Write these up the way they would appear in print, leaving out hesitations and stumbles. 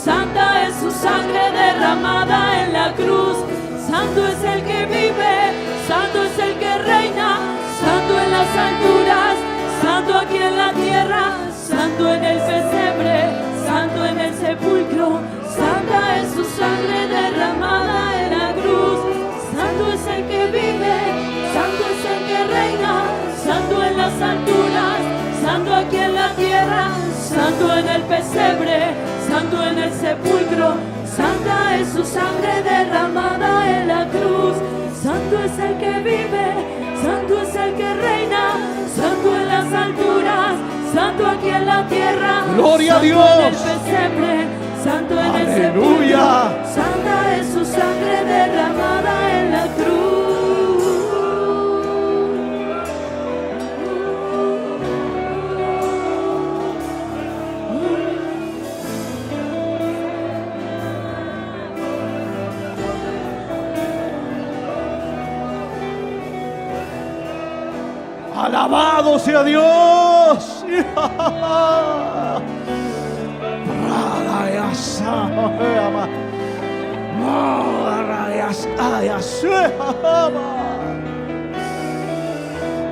santa es su sangre derramada en la cruz. Santo es el que vive, santo es el que reina, santo en las alturas, santo aquí en la tierra, santo en el pesebre, santo en el sepulcro. Santa es su sangre derramada en la cruz. Santo es el que vive, santo es el que reina, santo en las alturas, santo aquí en la tierra, santo en el pesebre, santo en el sepulcro. Santa es su sangre derramada en la cruz. Santo es el que vive, santo es el que reina, santo en las alturas, santo aquí en la tierra. ¡Gloria a Dios! Santo en el pesebre, santo en el sepulcro. Santa es su sangre derramada en la cruz. Alabado sea Dios.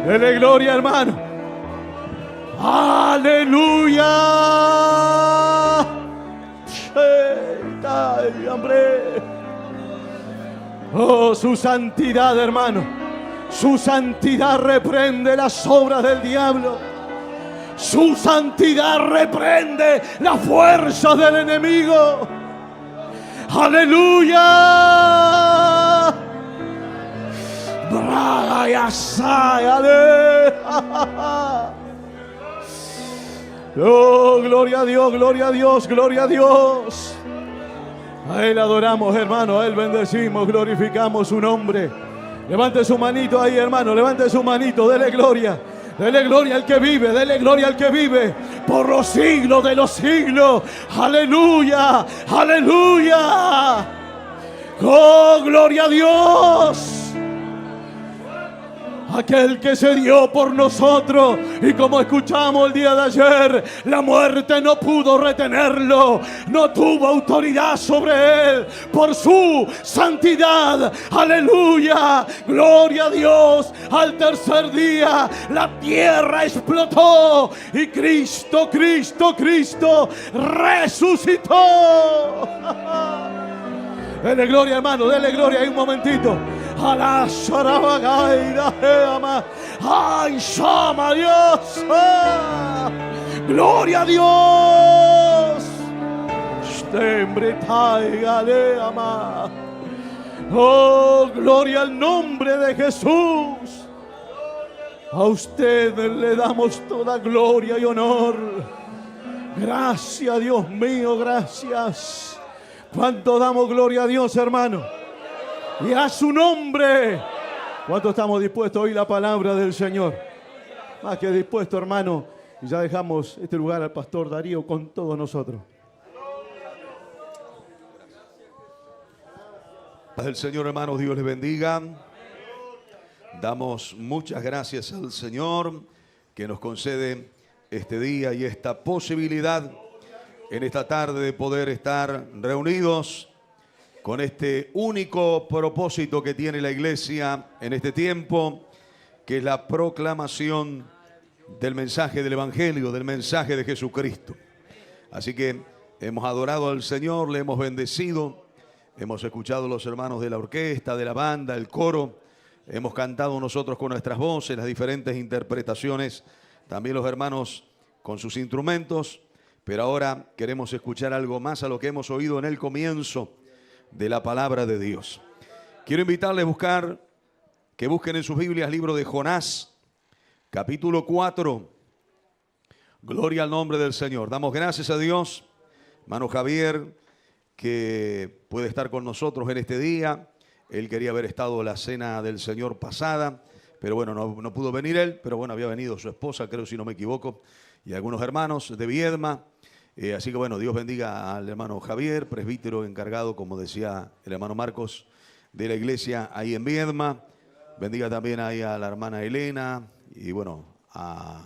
Dele gloria, hermano. Aleluya. Ay, hombre. Oh, su santidad, hermano. Su santidad reprende las obras del diablo. Su santidad reprende la fuerza del enemigo. ¡Aleluya! ¡Braga y asay! ¡Oh, gloria a Dios, gloria a Dios, gloria a Dios! A Él adoramos, hermano, a Él bendecimos, glorificamos su nombre. Levante su manito ahí, hermano, levante su manito, dele gloria. Dele gloria al que vive, dele gloria al que vive por los siglos de los siglos. Aleluya, aleluya. Oh, gloria a Dios. Aquel que se dio por nosotros, y como escuchamos el día de ayer, la muerte no pudo retenerlo, no tuvo autoridad sobre él por su santidad. Aleluya, gloria a Dios. Al tercer día la tierra explotó y Cristo resucitó. Dele gloria, hermano, dele gloria ahí un momentito. ¡Ay, llama Dios! ¡Gloria a Dios! ¡Oh, gloria al nombre de Jesús! A usted le damos toda gloria y honor. Gracias, Dios mío, gracias. ¿Cuánto damos gloria a Dios, hermano? Y a su nombre. ¿Cuánto estamos dispuestos a oír la palabra del Señor? Más que dispuesto, hermano. Y ya dejamos este lugar al pastor Darío con todos nosotros. Paz del Señor, hermanos, Dios les bendiga. Damos muchas gracias al Señor que nos concede este día y esta posibilidad en esta tarde de poder estar reunidos con este único propósito que tiene la iglesia en este tiempo, que es la proclamación del mensaje del Evangelio, del mensaje de Jesucristo. Así que hemos adorado al Señor, le hemos bendecido, hemos escuchado a los hermanos de la orquesta, de la banda, el coro, hemos cantado nosotros con nuestras voces, las diferentes interpretaciones, también los hermanos con sus instrumentos, pero ahora queremos escuchar algo más a lo que hemos oído en el comienzo de la palabra de Dios. Quiero invitarles a que busquen en sus Biblias el libro de Jonás, capítulo 4. Gloria al nombre del Señor. Damos gracias a Dios, hermano Javier, que puede estar con nosotros en este día. Él quería haber estado en la cena del Señor pasada, pero bueno, no pudo venir él, pero bueno, había venido su esposa, creo si no me equivoco, y algunos hermanos de Viedma. Así que bueno, Dios bendiga al hermano Javier, presbítero encargado, como decía el hermano Marcos, de la iglesia ahí en Viedma. Bendiga también ahí a la hermana Elena y bueno, a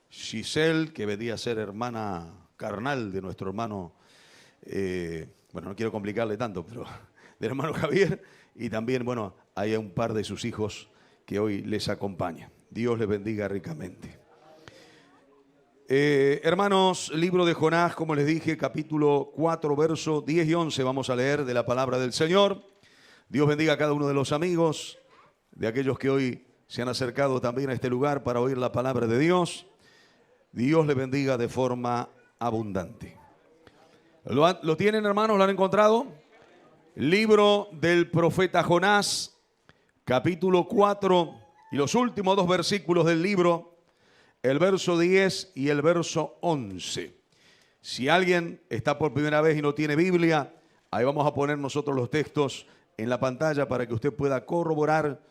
Giselle, que vendría a ser hermana carnal de nuestro hermano bueno, no quiero complicarle tanto, pero del hermano Javier, y también, bueno, hay un par de sus hijos que hoy les acompañan. Dios les bendiga ricamente. Hermanos, libro de Jonás, como les dije, capítulo 4, verso 10 y 11, vamos a leer de la palabra del Señor. Dios bendiga a cada uno de los amigos, de aquellos que hoy se han acercado también a este lugar para oír la palabra de Dios. Dios les bendiga de forma abundante. ¿Lo tienen, hermanos? ¿Lo han encontrado? Libro del profeta Jonás, capítulo 4, y los últimos 2 versículos del libro, el verso 10 y el verso 11. Si alguien está por primera vez y no tiene Biblia, ahí vamos a poner nosotros los textos en la pantalla para que usted pueda corroborar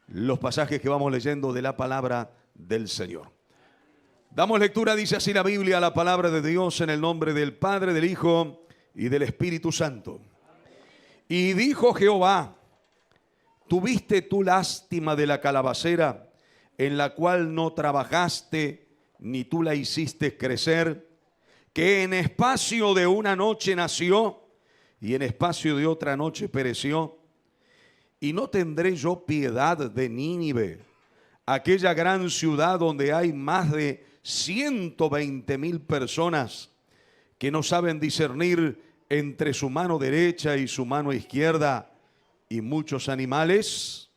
los pasajes que vamos leyendo de la palabra del Señor. Damos lectura, dice así la Biblia, a la palabra de Dios en el nombre del Padre, del Hijo y del Espíritu Santo. Y dijo Jehová: ¿tuviste tú lástima de la calabacera, en la cual no trabajaste, ni tú la hiciste crecer, que en espacio de una noche nació, y en espacio de otra noche pereció? Y no tendré yo piedad de Nínive, aquella gran ciudad donde hay más de 120,000 personas que no saben discernir entre su mano derecha y su mano izquierda, y muchos animales.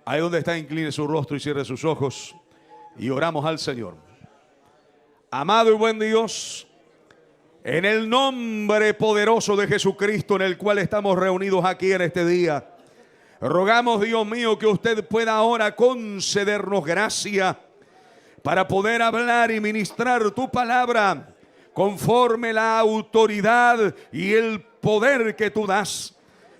Ahí donde está, incline su rostro y cierre sus ojos y oramos al Señor. Amado y buen Dios, en el nombre poderoso de Jesucristo, en el cual estamos reunidos aquí en este día, rogamos, Dios mío, que usted pueda ahora concedernos gracia para poder hablar y ministrar tu palabra conforme la autoridad y el poder que tú das.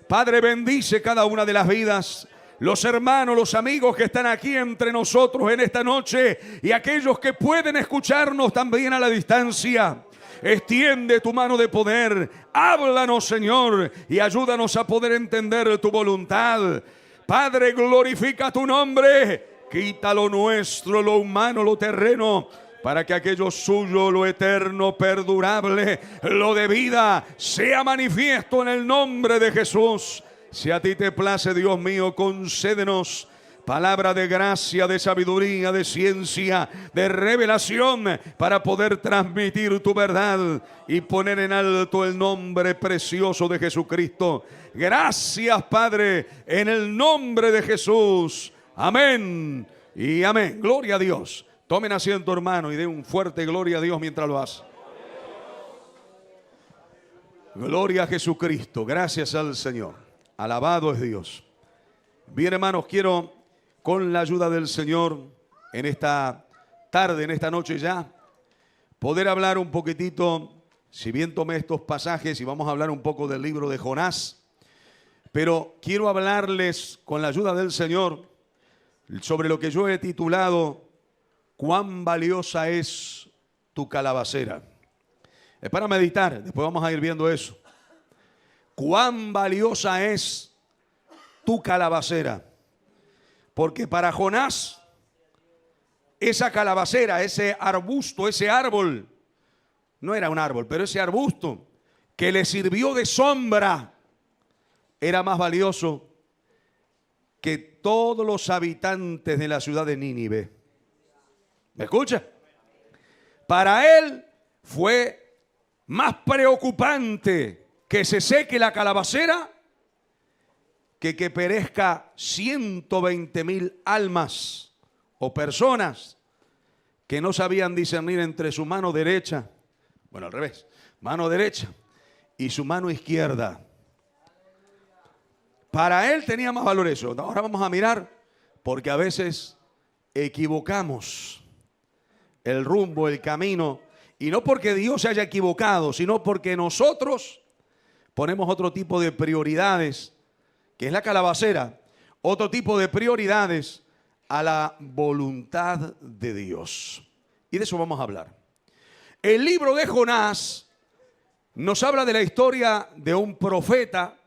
Padre, bendice cada una de las vidas, los hermanos, los amigos que están aquí entre nosotros en esta noche y aquellos que pueden escucharnos también a la distancia. Extiende tu mano de poder, háblanos, Señor, y ayúdanos a poder entender tu voluntad. Padre, glorifica tu nombre, quita lo nuestro, lo humano, lo terreno, para que aquello suyo, lo eterno, perdurable, lo de vida, sea manifiesto en el nombre de Jesús. Si a ti te place, Dios mío, concédenos palabra de gracia, de sabiduría, de ciencia, de revelación, para poder transmitir tu verdad y poner en alto el nombre precioso de Jesucristo. Gracias, Padre, en el nombre de Jesús. Amén y amén. Gloria a Dios. Tomen asiento, hermano, y den un fuerte gloria a Dios mientras lo hacen. Gloria a Jesucristo. Gracias al Señor. Alabado es Dios. Bien, hermanos, quiero, con la ayuda del Señor, en esta tarde, en esta noche ya, poder hablar un poquitito, si bien tomé estos pasajes y vamos a hablar un poco del libro de Jonás, pero quiero hablarles, con la ayuda del Señor, sobre lo que yo he titulado: ¿cuán valiosa es tu calabacera? Es para meditar, después vamos a ir viendo eso. ¿Cuán valiosa es tu calabacera? Porque para Jonás, esa calabacera, ese arbusto, ese árbol, no era un árbol, pero ese arbusto que le sirvió de sombra, era más valioso que todos los habitantes de la ciudad de Nínive. ¿Me escucha? Para él fue más preocupante que se seque la calabacera que perezca 120,000 almas o personas que no sabían discernir entre su mano derecha, bueno, al revés, mano derecha y su mano izquierda. Para él tenía más valor eso. Ahora vamos a mirar, porque a veces equivocamos el rumbo, el camino, y no porque Dios se haya equivocado, sino porque nosotros ponemos otro tipo de prioridades, que es la calabacera, otro tipo de prioridades a la voluntad de Dios. Y de eso vamos a hablar. El libro de Jonás nos habla de la historia de un profeta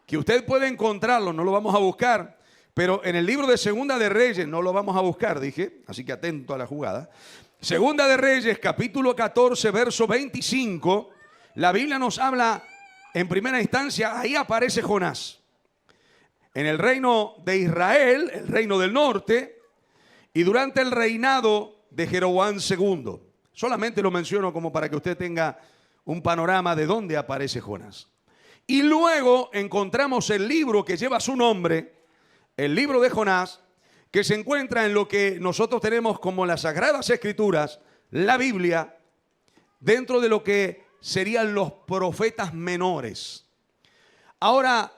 que usted puede encontrarlo, no lo vamos a buscar, pero en el libro de Segunda de Reyes no lo vamos a buscar, dije, así que atento a la jugada. Segunda de Reyes, capítulo 14, verso 25, La Biblia nos habla en primera instancia, ahí aparece Jonás. En el reino de Israel, el reino del norte, y durante el reinado de Jeroboam II. Solamente lo menciono como para que usted tenga un panorama de dónde aparece Jonás. Y luego encontramos el libro que lleva su nombre, el libro de Jonás, que se encuentra en lo que nosotros tenemos como las Sagradas Escrituras, la Biblia, dentro de lo que serían los profetas menores. Ahora,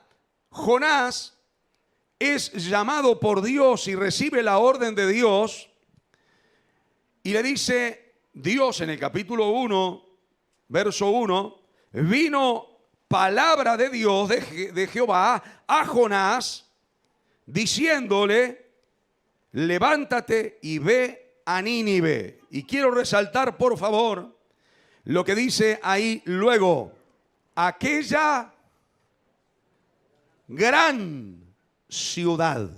Jonás es llamado por Dios y recibe la orden de Dios y le dice Dios en el capítulo 1, verso 1, vino palabra de Dios, de Jehová, a Jonás, diciéndole, levántate y ve a Nínive. Y quiero resaltar, por favor, lo que dice ahí luego, aquella gran ciudad,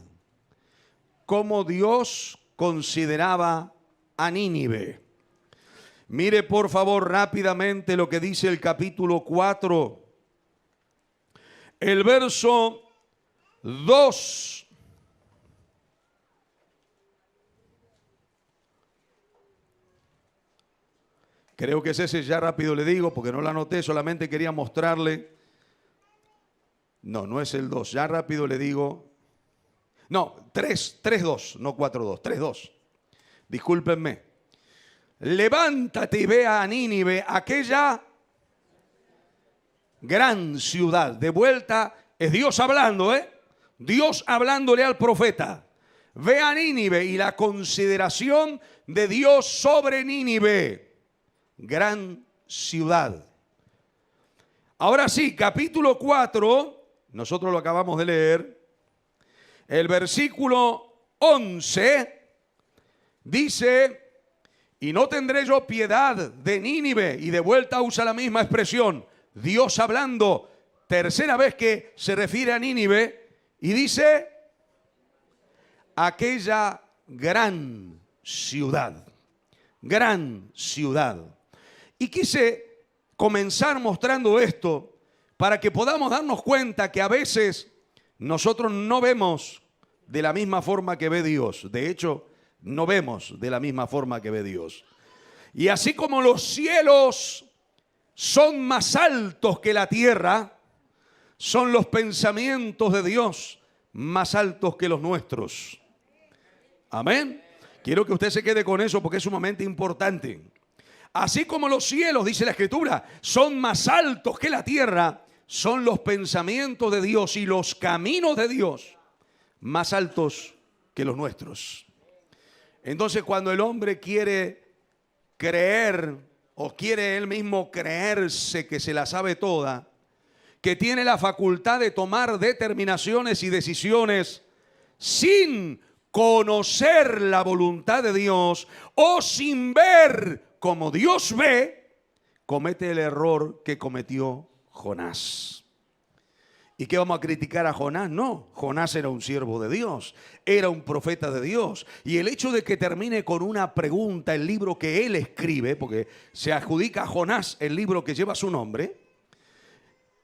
como Dios consideraba a Nínive. Mire por favor rápidamente lo que dice el capítulo 4, el verso 2. Creo que es ese, ya rápido le digo, porque no lo anoté, solamente quería mostrarle. No, no es el 2, ya rápido le digo. No, 3:2, no 4:2, 3:2. Discúlpenme. Levántate y ve a Nínive, aquella gran ciudad. De vuelta, es Dios hablando, Dios hablándole al profeta. Ve a Nínive y la consideración de Dios sobre Nínive. Gran ciudad. Ahora sí, capítulo 4, nosotros lo acabamos de leer. El versículo 11 dice, y no tendré yo piedad de Nínive. Y de vuelta usa la misma expresión. Dios hablando, tercera vez que se refiere a Nínive, y dice, aquella gran ciudad. Gran ciudad. Y quise comenzar mostrando esto para que podamos darnos cuenta que a veces nosotros no vemos de la misma forma que ve Dios. De hecho, no vemos de la misma forma que ve Dios. Y así como los cielos son más altos que la tierra, son los pensamientos de Dios más altos que los nuestros. Amén. Quiero que usted se quede con eso porque es sumamente importante. Así como los cielos, dice la Escritura, son más altos que la tierra, son los pensamientos de Dios y los caminos de Dios más altos que los nuestros. Entonces, cuando el hombre quiere creer o quiere él mismo creerse que se la sabe toda, que tiene la facultad de tomar determinaciones y decisiones sin conocer la voluntad de Dios o sin ver como Dios ve, comete el error que cometió Jonás. ¿Y qué vamos a criticar a Jonás? No, Jonás era un siervo de Dios, era un profeta de Dios. Y el hecho de que termine con una pregunta, el libro que él escribe, porque se adjudica a Jonás el libro que lleva su nombre,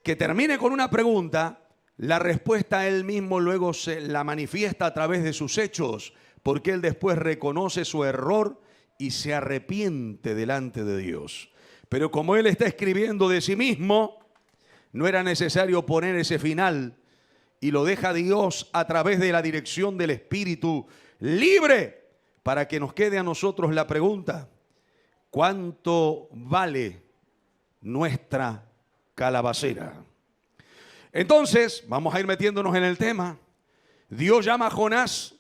que termine con una pregunta, la respuesta él mismo luego se la manifiesta a través de sus hechos, porque él después reconoce su error y se arrepiente delante de Dios. Pero como él está escribiendo de sí mismo, no era necesario poner ese final y lo deja Dios a través de la dirección del Espíritu libre para que nos quede a nosotros la pregunta: ¿cuánto vale nuestra calabacera? Entonces, vamos a ir metiéndonos en el tema. Dios llama a Jonás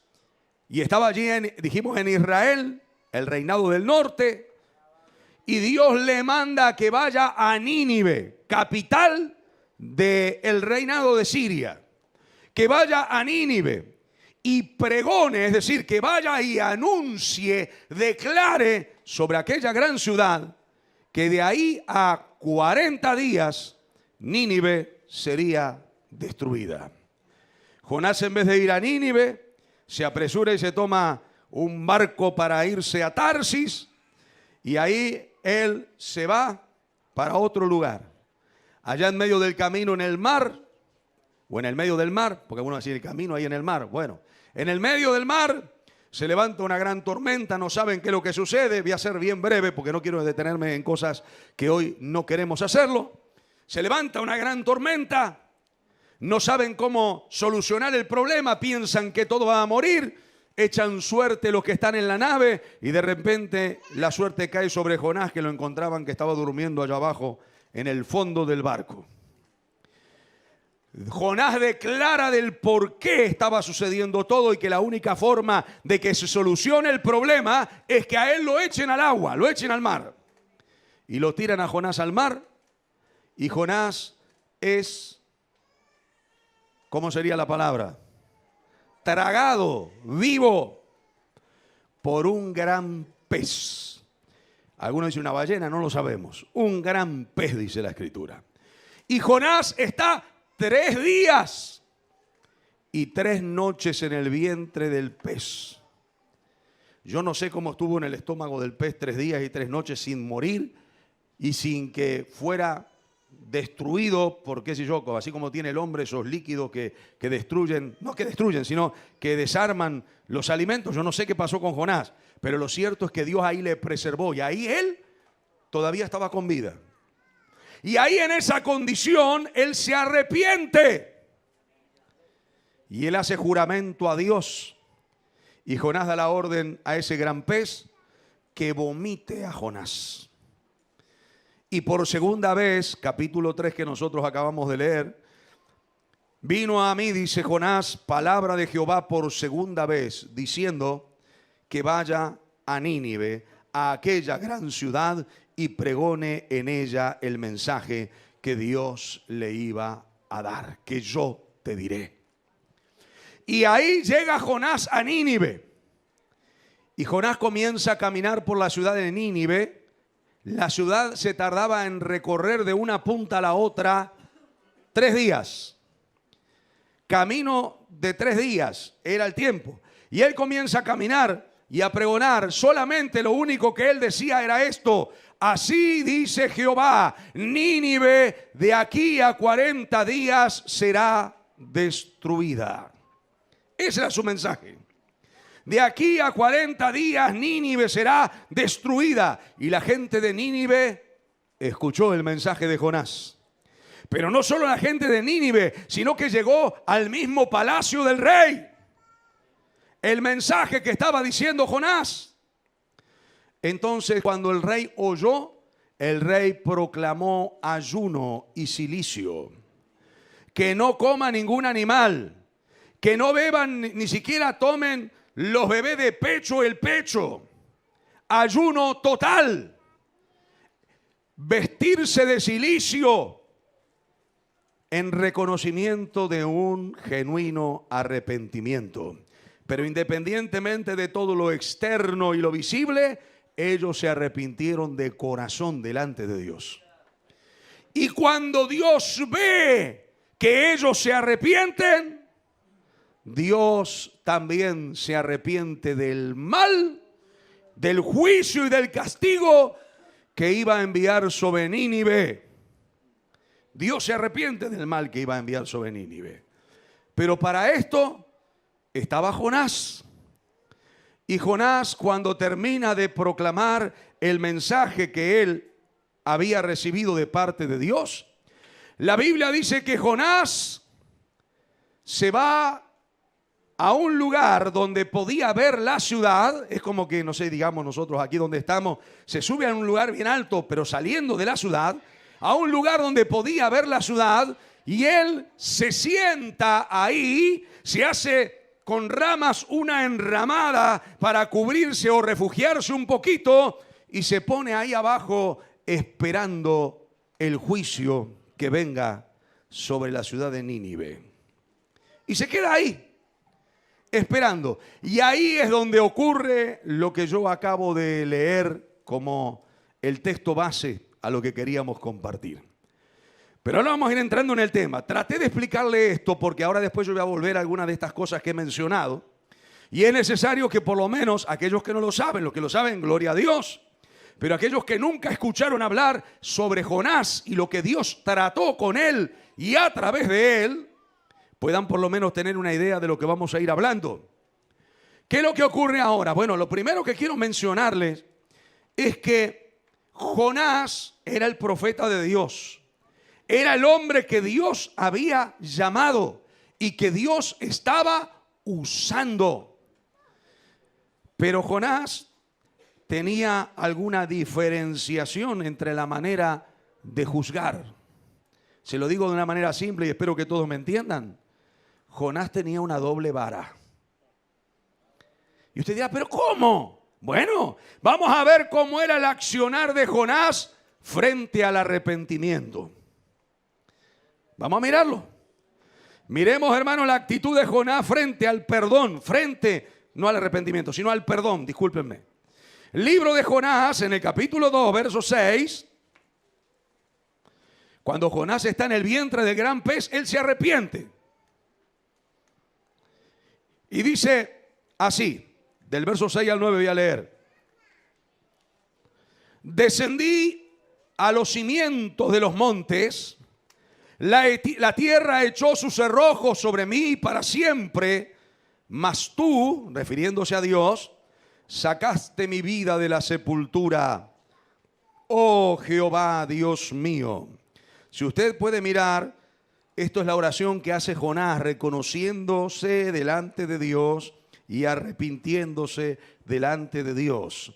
y estaba allí, dijimos, en Israel, el reinado del norte, y Dios le manda que vaya a Nínive, capital del reinado de Siria, que vaya a Nínive y pregone, es decir, que vaya y anuncie, declare sobre aquella gran ciudad que de ahí a 40 días Nínive sería destruida. Jonás, en vez de ir a Nínive, se apresura y se toma un barco para irse a Tarsis, y ahí él se va para otro lugar. Allá en medio del camino en el mar, o en el medio del mar, porque uno decía el camino ahí en el mar. Bueno, en el medio del mar se levanta una gran tormenta, no saben qué es lo que sucede. Voy a ser bien breve porque no quiero detenerme en cosas que hoy no queremos hacerlo. Se levanta una gran tormenta, no saben cómo solucionar el problema, piensan que todo va a morir, echan suerte los que están en la nave y de repente la suerte cae sobre Jonás, que lo encontraban que estaba durmiendo allá abajo en el fondo del barco. Jonás declara del por qué estaba sucediendo todo y que la única forma de que se solucione el problema es que a él lo echen al agua, lo echen al mar. Y lo tiran a Jonás al mar y Jonás es, ¿cómo sería la palabra? Tragado, vivo, por un gran pez. Algunos dicen una ballena, no lo sabemos. Un gran pez, dice la Escritura. Y Jonás está 3 días y 3 noches en el vientre del pez. Yo no sé cómo estuvo en el estómago del pez 3 días y 3 noches sin morir y sin que fuera destruido por qué sé yo, así como tiene el hombre esos líquidos que destruyen, no que destruyen, sino que desarman los alimentos. Yo no sé qué pasó con Jonás, pero lo cierto es que Dios ahí le preservó y ahí él todavía estaba con vida. Y ahí en esa condición él se arrepiente y él hace juramento a Dios y Jonás da la orden a ese gran pez que vomite a Jonás. Y por segunda vez, capítulo 3 que nosotros acabamos de leer, vino a mí, dice Jonás, palabra de Jehová por segunda vez, diciendo que vaya a Nínive, a aquella gran ciudad, y pregone en ella el mensaje que Dios le iba a dar, que yo te diré. Y ahí llega Jonás a Nínive. Y Jonás comienza a caminar por la ciudad de Nínive. La ciudad se tardaba en recorrer de una punta a la otra 3 días. Camino de 3 días era el tiempo. Y él comienza a caminar y a pregonar. Solamente lo único que él decía era esto: así dice Jehová, Nínive de aquí a 40 días será destruida. Ese era su mensaje. De aquí a 40 días Nínive será destruida. Y la gente de Nínive escuchó el mensaje de Jonás. Pero no solo la gente de Nínive, sino que llegó al mismo palacio del rey el mensaje que estaba diciendo Jonás. Entonces, cuando el rey oyó, el rey proclamó ayuno y cilicio. Que no coma ningún animal, que no beban, ni siquiera tomen los bebés de pecho, el pecho. Ayuno total. Vestirse de cilicio en reconocimiento de un genuino arrepentimiento. Pero independientemente de todo lo externo y lo visible, ellos se arrepintieron de corazón delante de Dios. Y cuando Dios ve que ellos se arrepienten, Dios también se arrepiente del mal, del juicio y del castigo que iba a enviar sobre Nínive. Dios se arrepiente del mal que iba a enviar sobre Nínive. Pero para esto estaba Jonás. Y Jonás, cuando termina de proclamar el mensaje que él había recibido de parte de Dios, la Biblia dice que Jonás se va a un lugar donde podía ver la ciudad. Es como que, no sé, digamos nosotros aquí donde estamos, se sube a un lugar bien alto, pero saliendo de la ciudad, a un lugar donde podía ver la ciudad, y él se sienta ahí, se hace con ramas una enramada para cubrirse o refugiarse un poquito, y se pone ahí abajo esperando el juicio que venga sobre la ciudad de Nínive. Y se queda ahí, esperando. Y ahí es donde ocurre lo que yo acabo de leer como el texto base a lo que queríamos compartir. Pero ahora vamos a ir entrando en el tema. Traté de explicarle esto porque ahora después yo voy a volver a algunas de estas cosas que he mencionado. Y es necesario que por lo menos aquellos que no lo saben, los que lo saben, gloria a Dios. pero aquellos que nunca escucharon hablar sobre Jonás y lo que Dios trató con él y a través de él, puedan por lo menos tener una idea de lo que vamos a ir hablando. ¿Qué es lo que ocurre ahora? Bueno, lo primero que quiero mencionarles es que Jonás era el profeta de Dios. Era el hombre que Dios había llamado y que Dios estaba usando. Pero Jonás tenía alguna diferenciación entre la manera de juzgar. Se lo digo de una manera simple y espero que todos me entiendan. Jonás tenía una doble vara. Y usted dirá, ¿pero cómo? Bueno, vamos a ver cómo era el accionar de Jonás frente al arrepentimiento. Vamos a mirarlo. Miremos, hermano, la actitud de Jonás frente al perdón, no al arrepentimiento, sino al perdón, discúlpenme. Libro de Jonás, en el capítulo 2, verso 6. Cuando Jonás está en el vientre del gran pez, él se arrepiente. Y dice así, del verso 6 al 9 voy a leer. Descendí a los cimientos de los montes, la tierra echó sus cerrojos sobre mí para siempre, mas tú, refiriéndose a Dios, sacaste mi vida de la sepultura, oh Jehová, Dios mío. Si usted puede mirar, esto es la oración que hace Jonás, reconociéndose delante de Dios y arrepintiéndose delante de Dios.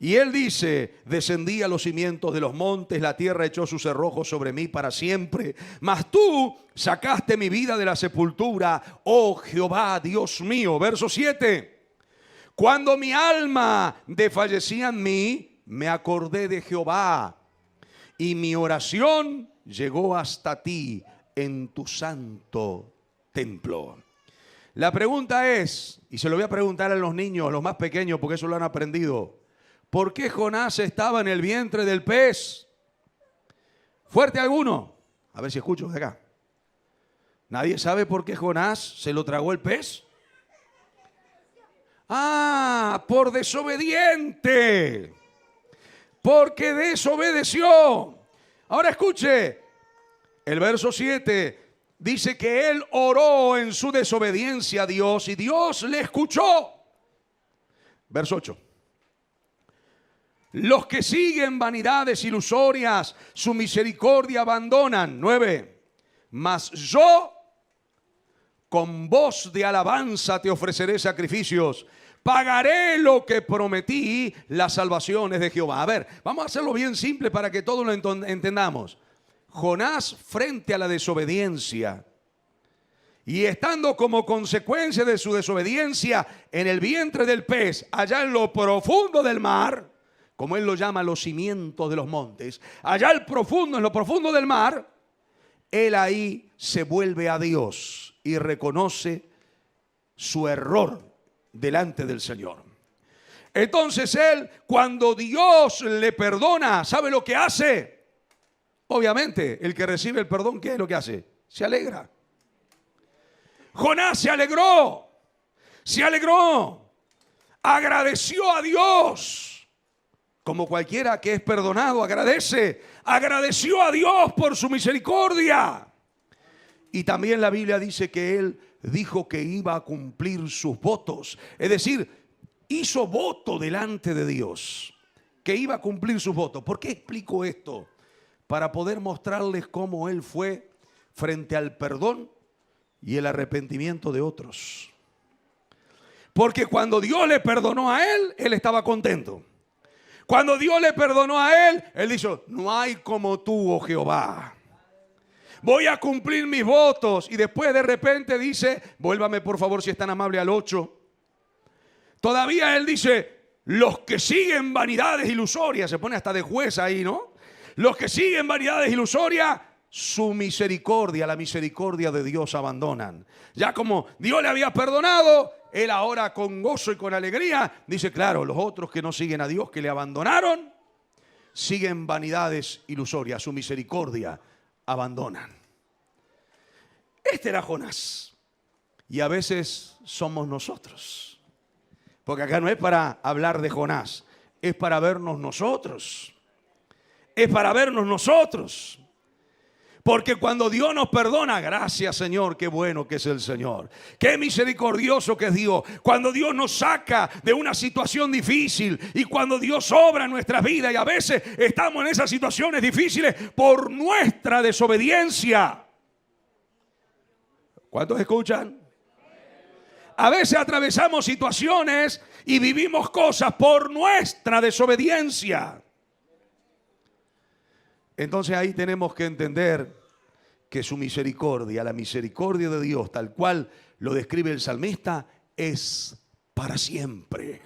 Y él dice, descendí a los cimientos de los montes, la tierra echó sus cerrojos sobre mí para siempre. Mas tú sacaste mi vida de la sepultura, oh Jehová, Dios mío. Verso 7. Cuando mi alma desfallecía en mí, me acordé de Jehová, y mi oración llegó hasta ti en tu santo templo. La pregunta es, y se lo voy a preguntar a los niños, los más pequeños, porque eso lo han aprendido. ¿Por qué Jonás estaba en el vientre del pez? ¿Fuerte alguno? A ver si escucho de acá. ¿Nadie sabe por qué Jonás se lo tragó el pez? Ah, por desobediente. Porque desobedeció. Ahora escuche, el verso 7 dice que él oró en su desobediencia a Dios y Dios le escuchó. Verso 8. Los que siguen vanidades ilusorias, su misericordia abandonan. 9. Mas yo, con voz de alabanza te ofreceré sacrificios. Pagaré lo que prometí, las salvaciones de Jehová. A ver, vamos a hacerlo bien simple para que todos lo entendamos. Jonás frente a la desobediencia y estando como consecuencia de su desobediencia en el vientre del pez, allá en lo profundo del mar, como él lo llama, los cimientos de los montes, allá en lo profundo del mar, él ahí se vuelve a Dios y reconoce su error delante del Señor. Entonces él, cuando Dios le perdona, ¿sabe lo que hace? Obviamente, el que recibe el perdón, ¿qué es lo que hace? Se alegra. Jonás se alegró, agradeció a Dios. Como cualquiera que es perdonado, agradeció a Dios por su misericordia. Y también la Biblia dice que él dijo que iba a cumplir sus votos. Es decir, hizo voto delante de Dios, que iba a cumplir sus votos. ¿Por qué explico esto? Para poder mostrarles cómo él fue frente al perdón y el arrepentimiento de otros. Porque cuando Dios le perdonó a él, él estaba contento. Cuando Dios le perdonó a él, él dijo, no hay como tú, oh Jehová. Voy a cumplir mis votos. Y después de repente dice, vuélvame por favor si es tan amable al 8. Todavía él dice, los que siguen vanidades ilusorias, se pone hasta de juez ahí, ¿no? Los que siguen vanidades ilusorias, su misericordia, la misericordia de Dios abandonan. Ya como Dios le había perdonado, él ahora con gozo y con alegría dice, claro, los otros que no siguen a Dios, que le abandonaron, siguen vanidades ilusorias, su misericordia abandonan. Este era Jonás. Y a veces somos nosotros. Porque acá no es para hablar de Jonás, es para vernos nosotros. Es para vernos nosotros. Porque cuando Dios nos perdona, gracias Señor, qué bueno que es el Señor. Qué misericordioso que es Dios. Cuando Dios nos saca de una situación difícil y cuando Dios obra en nuestras vidas y a veces estamos en esas situaciones difíciles por nuestra desobediencia. ¿Cuántos escuchan? A veces atravesamos situaciones y vivimos cosas por nuestra desobediencia. Entonces ahí tenemos que entender que su misericordia, la misericordia de Dios, tal cual lo describe el salmista, es para siempre.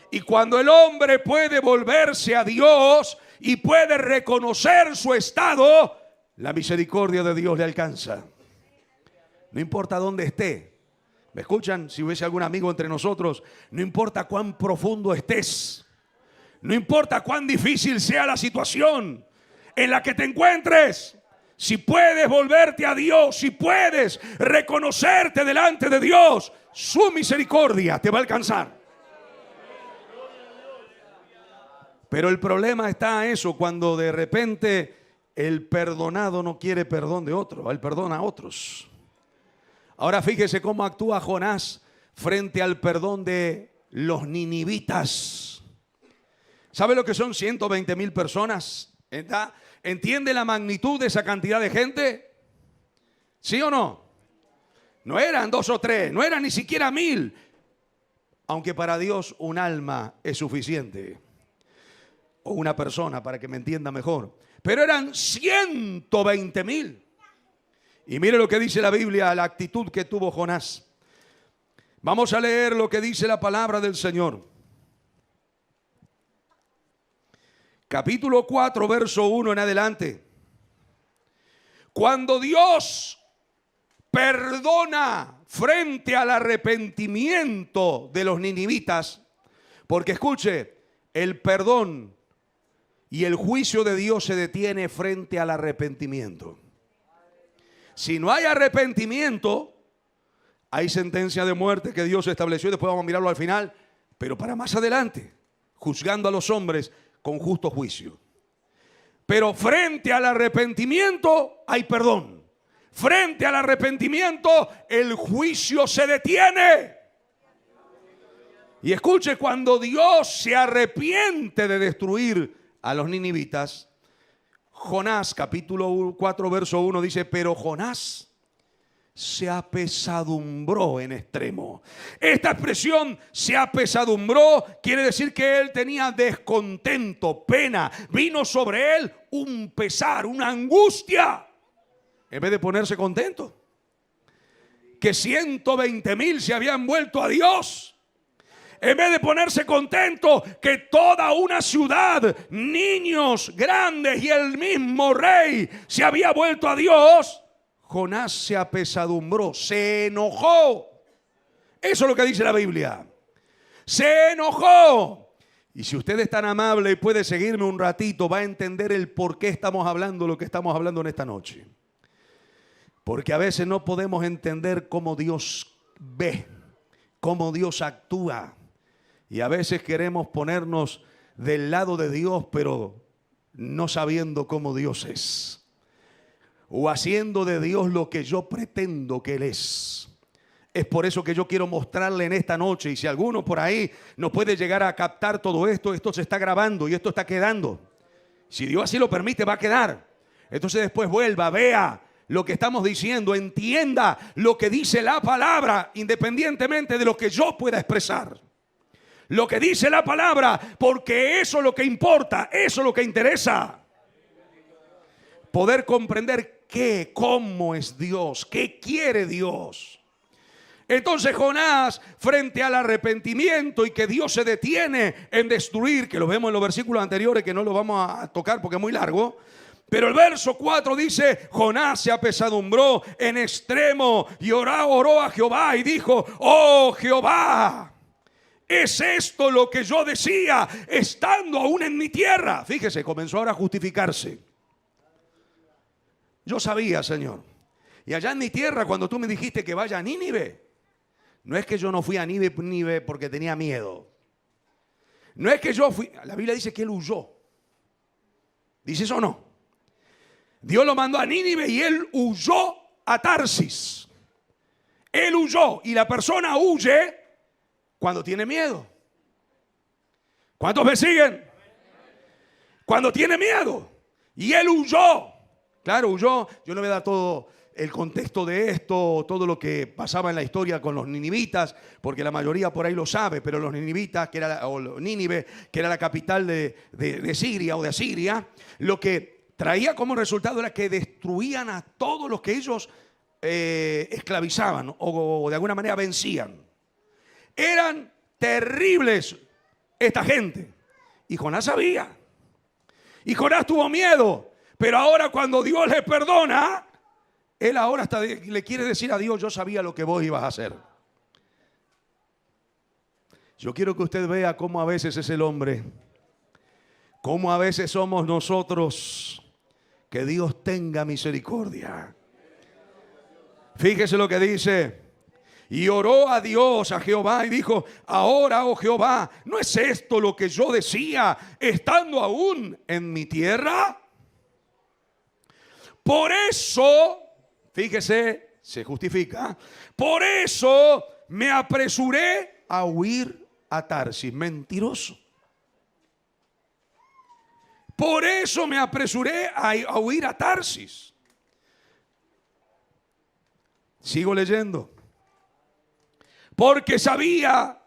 Y cuando el hombre puede volverse a Dios y puede reconocer su estado, la misericordia de Dios le alcanza. No importa dónde esté. ¿Me escuchan? Si hubiese algún amigo entre nosotros, no importa cuán profundo estés, no importa cuán difícil sea la situación en la que te encuentres, si puedes volverte a Dios, si puedes reconocerte delante de Dios, su misericordia te va a alcanzar. Pero el problema está eso, cuando de repente el perdonado no quiere perdón de otro, él perdona a otros. Ahora fíjese cómo actúa Jonás frente al perdón de los ninivitas. ¿Sabe lo que son 120,000 personas? ¿Entiende la magnitud de esa cantidad de gente? ¿Sí o no? No eran 2 o 3, no eran ni siquiera 1,000. Aunque para Dios un alma es suficiente. O una persona, para que me entienda mejor. Pero eran 120,000. Y mire lo que dice la Biblia, la actitud que tuvo Jonás. Vamos a leer lo que dice la palabra del Señor. Capítulo 4, verso 1 en adelante. Cuando Dios perdona frente al arrepentimiento de los ninivitas, porque escuche, el perdón y el juicio de Dios se detiene frente al arrepentimiento. Si no hay arrepentimiento, hay sentencia de muerte que Dios estableció, y después vamos a mirarlo al final, pero para más adelante, juzgando a los hombres con justo juicio. Pero frente al arrepentimiento hay perdón. Frente al arrepentimiento el juicio se detiene. Y escuche, cuando Dios se arrepiente de destruir a los ninivitas, Jonás, capítulo 4, verso 1 dice, pero Jonás se apesadumbró en extremo. Esta expresión, se apesadumbró, quiere decir que él tenía descontento, pena. Vino sobre él un pesar, una angustia. En vez de ponerse contento, que 120,000 se habían vuelto a Dios. En vez de ponerse contento que toda una ciudad, niños grandes y el mismo rey se había vuelto a Dios, Jonás se apesadumbró, se enojó. Eso es lo que dice la Biblia. Se enojó. Y si usted es tan amable y puede seguirme un ratito, va a entender el por qué estamos hablando lo que estamos hablando en esta noche. Porque a veces no podemos entender cómo Dios ve, cómo Dios actúa. Y a veces queremos ponernos del lado de Dios, pero no sabiendo cómo Dios es. O haciendo de Dios lo que yo pretendo que Él es. Es por eso que yo quiero mostrarle en esta noche. Y si alguno por ahí no puede llegar a captar todo esto, esto se está grabando y esto está quedando. Si Dios así lo permite, va a quedar. Entonces después vuelva, vea lo que estamos diciendo, entienda lo que dice la palabra, independientemente de lo que yo pueda expresar. Lo que dice la palabra, porque eso es lo que importa, eso es lo que interesa. Poder comprender qué, cómo es Dios, qué quiere Dios. Entonces Jonás, frente al arrepentimiento y que Dios se detiene en destruir, que lo vemos en los versículos anteriores, que no lo vamos a tocar porque es muy largo. Pero el verso 4 dice, Jonás se apesadumbró en extremo y oró a Jehová y dijo, oh Jehová, ¿es esto lo que yo decía estando aún en mi tierra? Fíjese, comenzó ahora a justificarse. Yo sabía, Señor. Y allá en mi tierra, cuando tú me dijiste que vaya a Nínive, no es que yo no fui a Nínive porque tenía miedo. No es que yo fui, la Biblia dice que él huyó. ¿Dice eso o no? Dios lo mandó a Nínive y él huyó a Tarsis. Él huyó, y la persona huye cuando tiene miedo. ¿Cuántos me siguen? Cuando tiene miedo. Y él huyó. Claro, huyó. Yo no voy a dar todo el contexto de esto, todo lo que pasaba en la historia con los ninivitas, porque la mayoría por ahí lo sabe, pero los ninivitas, o Nínive, que era la capital de Siria o de Asiria, lo que traía como resultado era que destruían a todos los que ellos esclavizaban o de alguna manera vencían. Eran terribles esta gente. Y Jonás sabía. Y Jonás tuvo miedo. Pero ahora cuando Dios le perdona, él ahora hasta le quiere decir a Dios: yo sabía lo que vos ibas a hacer. Yo quiero que usted vea cómo a veces es el hombre, cómo a veces somos nosotros. Que Dios tenga misericordia. Fíjese lo que dice. Y oró a Dios, a Jehová, y dijo: ahora, oh Jehová, ¿no es esto lo que yo decía estando aún en mi tierra? Por eso, fíjese, se justifica. Por eso me apresuré a huir a Tarsis. Mentiroso. Por eso me apresuré a huir a Tarsis. Sigo leyendo. Porque sabía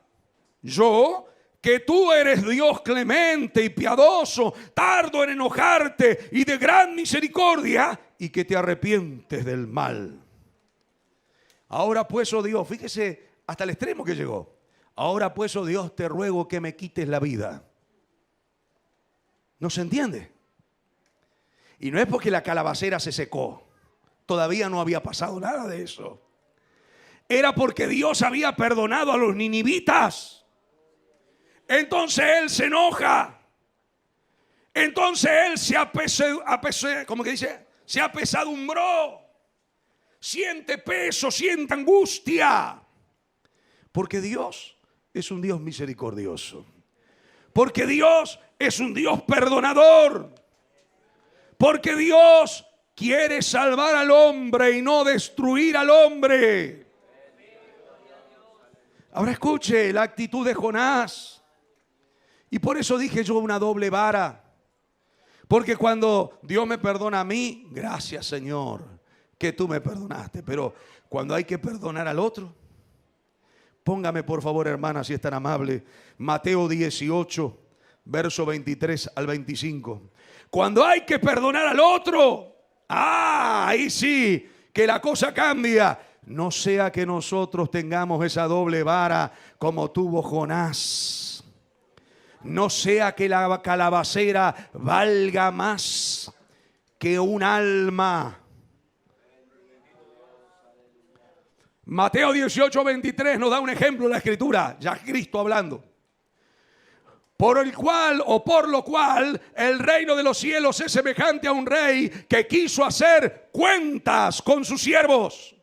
yo que tú eres Dios clemente y piadoso, tardo en enojarte y de gran misericordia, y que te arrepientes del mal. Ahora pues, oh Dios, fíjese hasta el extremo que llegó. Ahora pues, oh Dios, te ruego que me quites la vida. ¿No se entiende? Y no es porque la calabacera se secó. Todavía no había pasado nada de eso. Era porque Dios había perdonado a los ninivitas. Entonces él se enoja. Entonces él se apesadumbró. Siente peso, siente angustia. Porque Dios es un Dios misericordioso. Porque Dios es un Dios perdonador. Porque Dios quiere salvar al hombre y no destruir al hombre. Ahora escuche la actitud de Jonás. Y por eso dije yo una doble vara. Porque cuando Dios me perdona a mí, gracias Señor que tú me perdonaste. Pero cuando hay que perdonar al otro, póngame por favor, hermana, si es tan amable, Mateo 18, verso 23 al 25. Cuando hay que perdonar al otro, ahí sí que la cosa cambia. No sea que nosotros tengamos esa doble vara como tuvo Jonás. No sea que la calabacera valga más que un alma. Mateo 18, 23 nos da un ejemplo en la Escritura. Ya Cristo hablando. Por el cual o por lo cual el reino de los cielos es semejante a un rey que quiso hacer cuentas con sus siervos.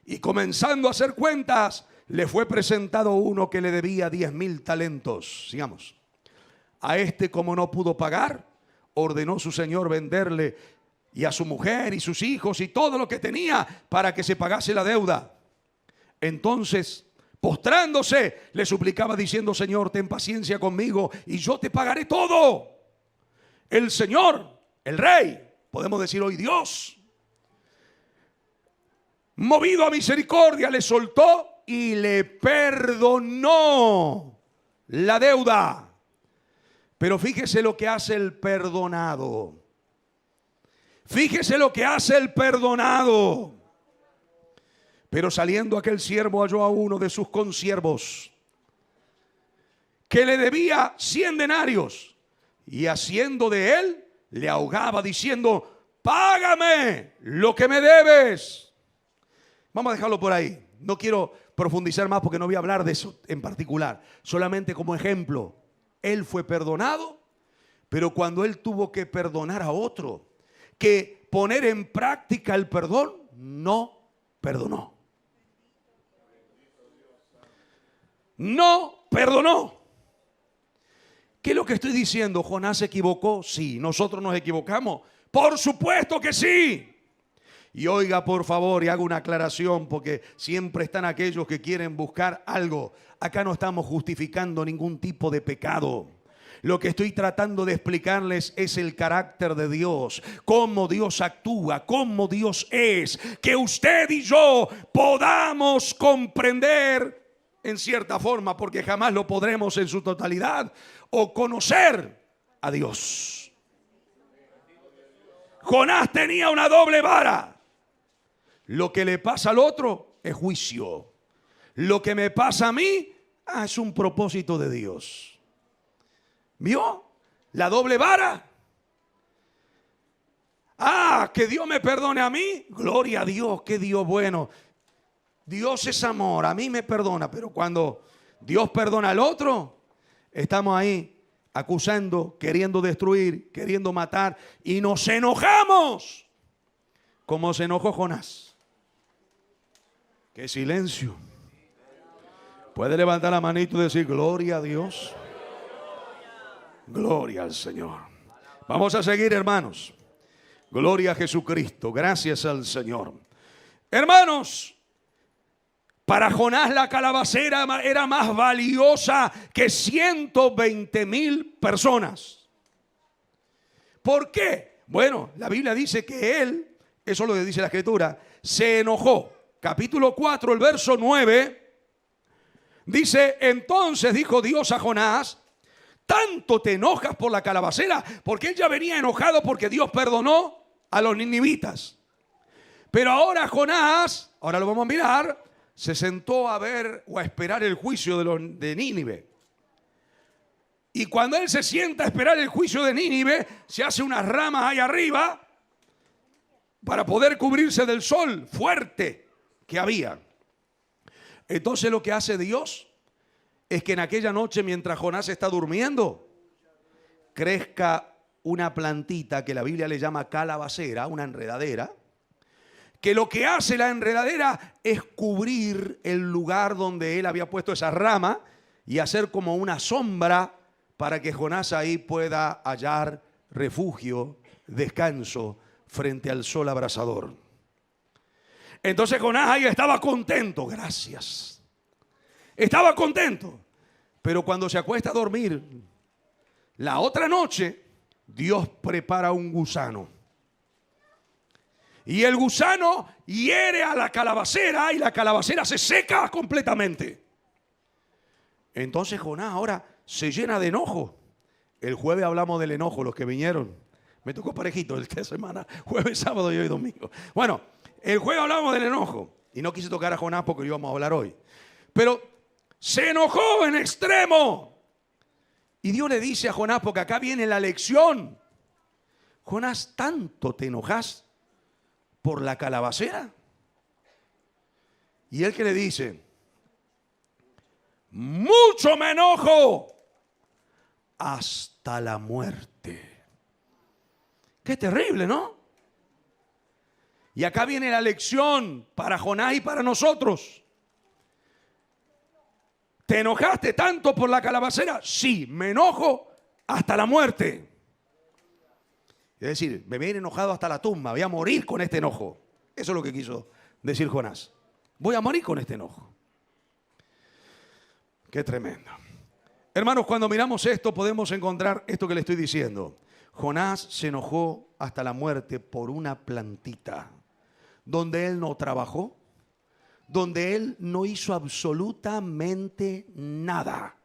Y comenzando a hacer cuentas, le fue presentado uno que le debía 10,000 talentos. Sigamos. A este, como no pudo pagar, ordenó su señor venderle y a su mujer y sus hijos y todo lo que tenía para que se pagase la deuda. Entonces, postrándose, le suplicaba diciendo: Señor, ten paciencia conmigo y yo te pagaré todo. El Señor, el Rey, podemos decir hoy Dios, movido a misericordia, le soltó y le perdonó la deuda. Pero fíjese lo que hace el perdonado. Fíjese lo que hace el perdonado. Pero saliendo aquel siervo halló a uno de sus consiervos que le debía 100 denarios y haciendo de él le ahogaba diciendo: págame lo que me debes. Vamos a dejarlo por ahí. No quiero profundizar más porque no voy a hablar de eso en particular. Solamente como ejemplo, él fue perdonado, pero cuando él tuvo que perdonar a otro, que poner en práctica el perdón, no perdonó. No perdonó. ¿Qué es lo que estoy diciendo? ¿Jonás se equivocó? Sí. ¿Nosotros nos equivocamos? Por supuesto que sí. Y oiga, por favor, y hago una aclaración, porque siempre están aquellos que quieren buscar algo. Acá no estamos justificando ningún tipo de pecado. Lo que estoy tratando de explicarles es el carácter de Dios, cómo Dios actúa, cómo Dios es, que usted y yo podamos comprender en cierta forma, porque jamás lo podremos en su totalidad, o conocer a Dios. Jonás tenía una doble vara. Lo que le pasa al otro es juicio. Lo que me pasa a mí es un propósito de Dios. ¿Vio? La doble vara. Que Dios me perdone a mí. Gloria a Dios, qué Dios bueno. Dios es amor, a mí me perdona. Pero cuando Dios perdona al otro, estamos ahí acusando, queriendo destruir, queriendo matar. Y nos enojamos. Como se enojó Jonás. ¡Qué silencio! Puede levantar la manito y decir gloria a Dios. Gloria al Señor. Vamos a seguir, hermanos. Gloria a Jesucristo. Gracias al Señor. Hermanos, para Jonás la calabacera era más valiosa que 120,000 personas. ¿Por qué? Bueno, la Biblia dice que él, eso es lo que dice la Escritura, se enojó. Capítulo 4, el verso 9, dice, entonces dijo Dios a Jonás, ¿tanto te enojas por la calabacera? Porque él ya venía enojado porque Dios perdonó a los ninivitas. Pero ahora Jonás, ahora lo vamos a mirar, se sentó a ver o a esperar el juicio de Nínive. Y cuando él se sienta a esperar el juicio de Nínive, se hace unas ramas ahí arriba para poder cubrirse del sol fuerte que había. Entonces lo que hace Dios es que en aquella noche, mientras Jonás está durmiendo, crezca una plantita que la Biblia le llama calabacera, una enredadera, que lo que hace la enredadera es cubrir el lugar donde él había puesto esa rama y hacer como una sombra para que Jonás ahí pueda hallar refugio, descanso frente al sol abrasador. Entonces Jonás ahí estaba contento, gracias. Estaba contento. Pero cuando se acuesta a dormir, la otra noche, Dios prepara un gusano. Y el gusano hiere a la calabacera y la calabacera se seca completamente. Entonces Jonás ahora se llena de enojo. El jueves hablamos del enojo, los que vinieron. Me tocó parejito esta semana, jueves, sábado y hoy domingo. Bueno, el jueves hablamos del enojo. Y no quise tocar a Jonás porque íbamos a hablar hoy. Pero se enojó en extremo. Y Dios le dice a Jonás, porque acá viene la lección. Jonás, ¿tanto te enojas por la calabacera? Y él que le dice, mucho me enojo hasta la muerte. Qué terrible, ¿no? Y acá viene la lección para Jonás y para nosotros. ¿Te enojaste tanto por la calabacera? Sí, me enojo hasta la muerte. Es decir, me voy a ir enojado hasta la tumba, voy a morir con este enojo. Eso es lo que quiso decir Jonás. Voy a morir con este enojo. Qué tremendo. Hermanos, cuando miramos esto podemos encontrar esto que le estoy diciendo. Jonás se enojó hasta la muerte por una plantita, donde él no trabajó, donde él no hizo absolutamente nada.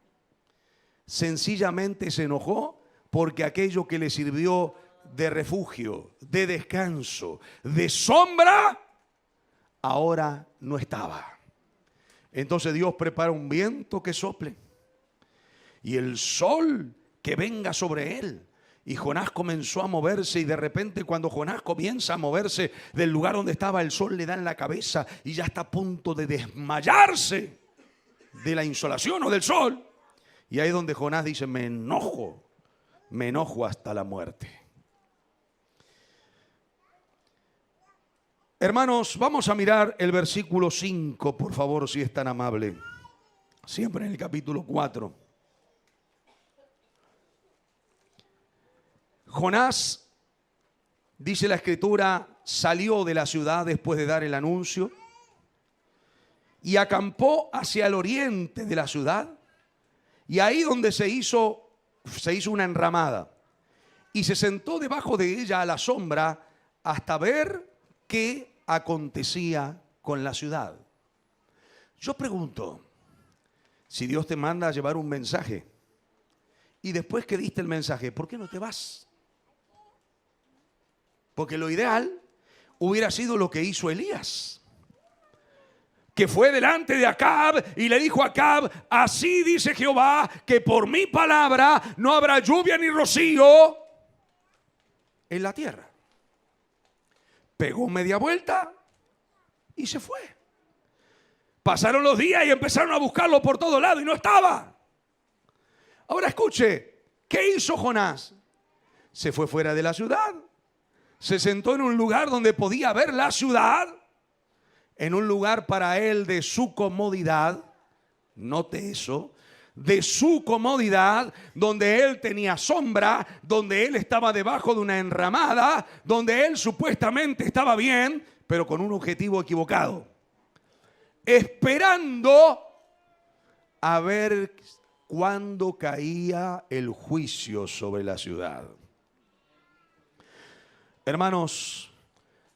Sencillamente se enojó porque aquello que le sirvió de refugio, de descanso, de sombra, ahora no estaba. Entonces Dios prepara un viento que sople y el sol que venga sobre él. Y Jonás comenzó a moverse y de repente cuando Jonás comienza a moverse del lugar donde estaba, el sol le da en la cabeza y ya está a punto de desmayarse de la insolación o del sol. Y ahí es donde Jonás dice, me enojo hasta la muerte. Hermanos, vamos a mirar el versículo 5, por favor, si es tan amable. Siempre en el capítulo 4. Jonás, dice la Escritura, salió de la ciudad después de dar el anuncio y acampó hacia el oriente de la ciudad, y ahí donde se hizo una enramada y se sentó debajo de ella a la sombra hasta ver qué acontecía con la ciudad. Yo pregunto, si Dios te manda a llevar un mensaje y después que diste el mensaje, ¿por qué no te vas? Porque lo ideal hubiera sido lo que hizo Elías, que fue delante de Acab y le dijo a Acab: así dice Jehová, que por mi palabra no habrá lluvia ni rocío en la tierra. Pegó media vuelta y se fue. Pasaron los días y empezaron a buscarlo por todo lado y no estaba. Ahora escuche, ¿qué hizo Jonás? Se fue fuera de la ciudad, se sentó en un lugar donde podía ver la ciudad, en un lugar para él de su comodidad. Note eso, de su comodidad, donde él tenía sombra, donde él estaba debajo de una enramada, donde él supuestamente estaba bien, pero con un objetivo equivocado, esperando a ver cuándo caía el juicio sobre la ciudad. Hermanos,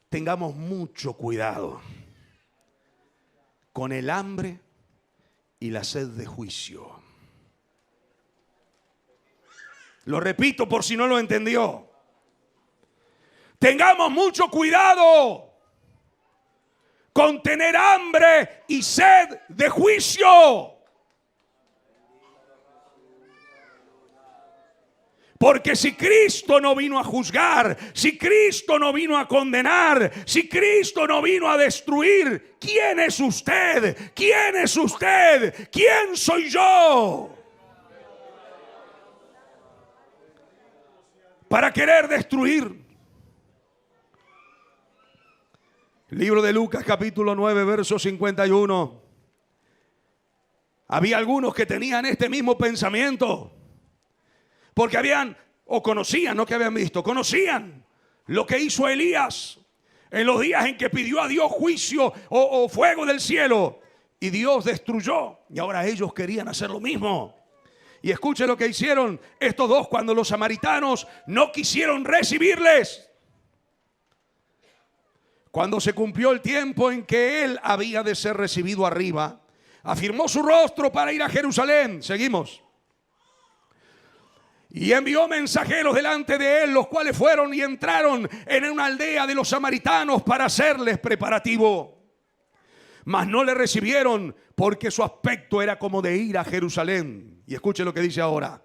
tengamos mucho cuidado con el hambre y la sed de juicio. Lo repito por si no lo entendió. Tengamos mucho cuidado con tener hambre y sed de juicio. Porque si Cristo no vino a juzgar, si Cristo no vino a condenar, si Cristo no vino a destruir, ¿quién es usted? ¿Quién es usted? ¿Quién soy yo para querer destruir? Libro de Lucas, capítulo 9, verso 51. Había algunos que tenían este mismo pensamiento, porque habían, o conocían, no que habían visto, conocían lo que hizo Elías en los días en que pidió a Dios juicio o fuego del cielo, y Dios destruyó, y ahora ellos querían hacer lo mismo. Y escuche lo que hicieron estos dos cuando los samaritanos no quisieron recibirles. Cuando se cumplió el tiempo en que él había de ser recibido arriba, afirmó su rostro para ir a Jerusalén. Seguimos. Y envió mensajeros delante de él, los cuales fueron y entraron en una aldea de los samaritanos para hacerles preparativo. Mas no le recibieron, porque su aspecto era como de ir a Jerusalén. Y escuche lo que dice ahora.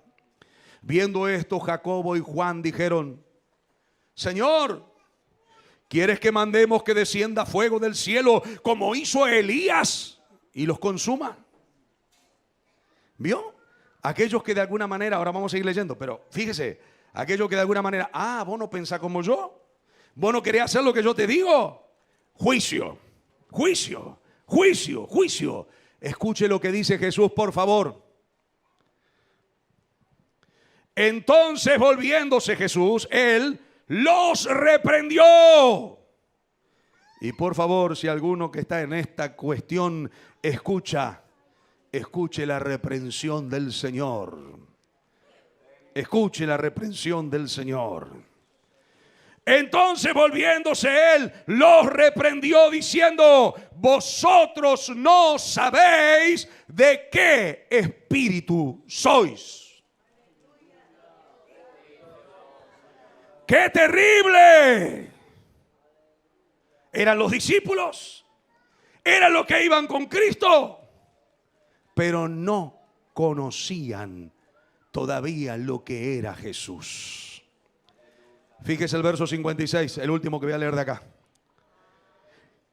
Viendo esto, Jacobo y Juan dijeron: Señor, ¿quieres que mandemos que descienda fuego del cielo como hizo Elías y los consuma? ¿Vio? Aquellos que de alguna manera, ahora vamos a seguir leyendo, pero fíjese, aquellos que de alguna manera, vos no pensás como yo, vos no querés hacer lo que yo te digo. Juicio, juicio, juicio, juicio. Escuche lo que dice Jesús, por favor. Entonces, volviéndose Jesús, él los reprendió. Y por favor, si alguno que está en esta cuestión escuche la reprensión del Señor. Escuche la reprensión del Señor. Entonces, volviéndose él, los reprendió diciendo: vosotros no sabéis de qué espíritu sois. ¡Qué terrible! Eran los discípulos, eran los que iban con Cristo, pero no conocían todavía lo que era Jesús. Fíjese el verso 56, el último que voy a leer de acá.